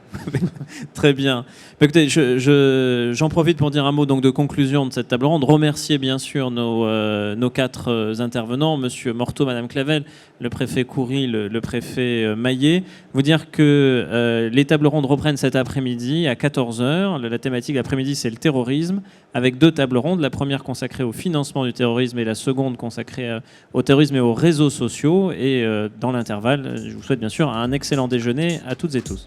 Très bien. Écoutez, j'en profite pour dire un mot donc de conclusion de cette table ronde. Remercier bien sûr nos quatre intervenants, Monsieur Morteau, Madame Clavel, le préfet Coury, le préfet Maillet. Vous dire que les tables rondes reprennent cet après-midi à 14h. La thématique de l'après-midi, c'est le terrorisme, avec 2 tables rondes. La première consacrée au financement du terrorisme et la seconde consacrée au terrorisme et aux réseaux sociaux. Et dans l'intervalle, je vous souhaite bien sûr un excellent déjeuner à toutes et tous.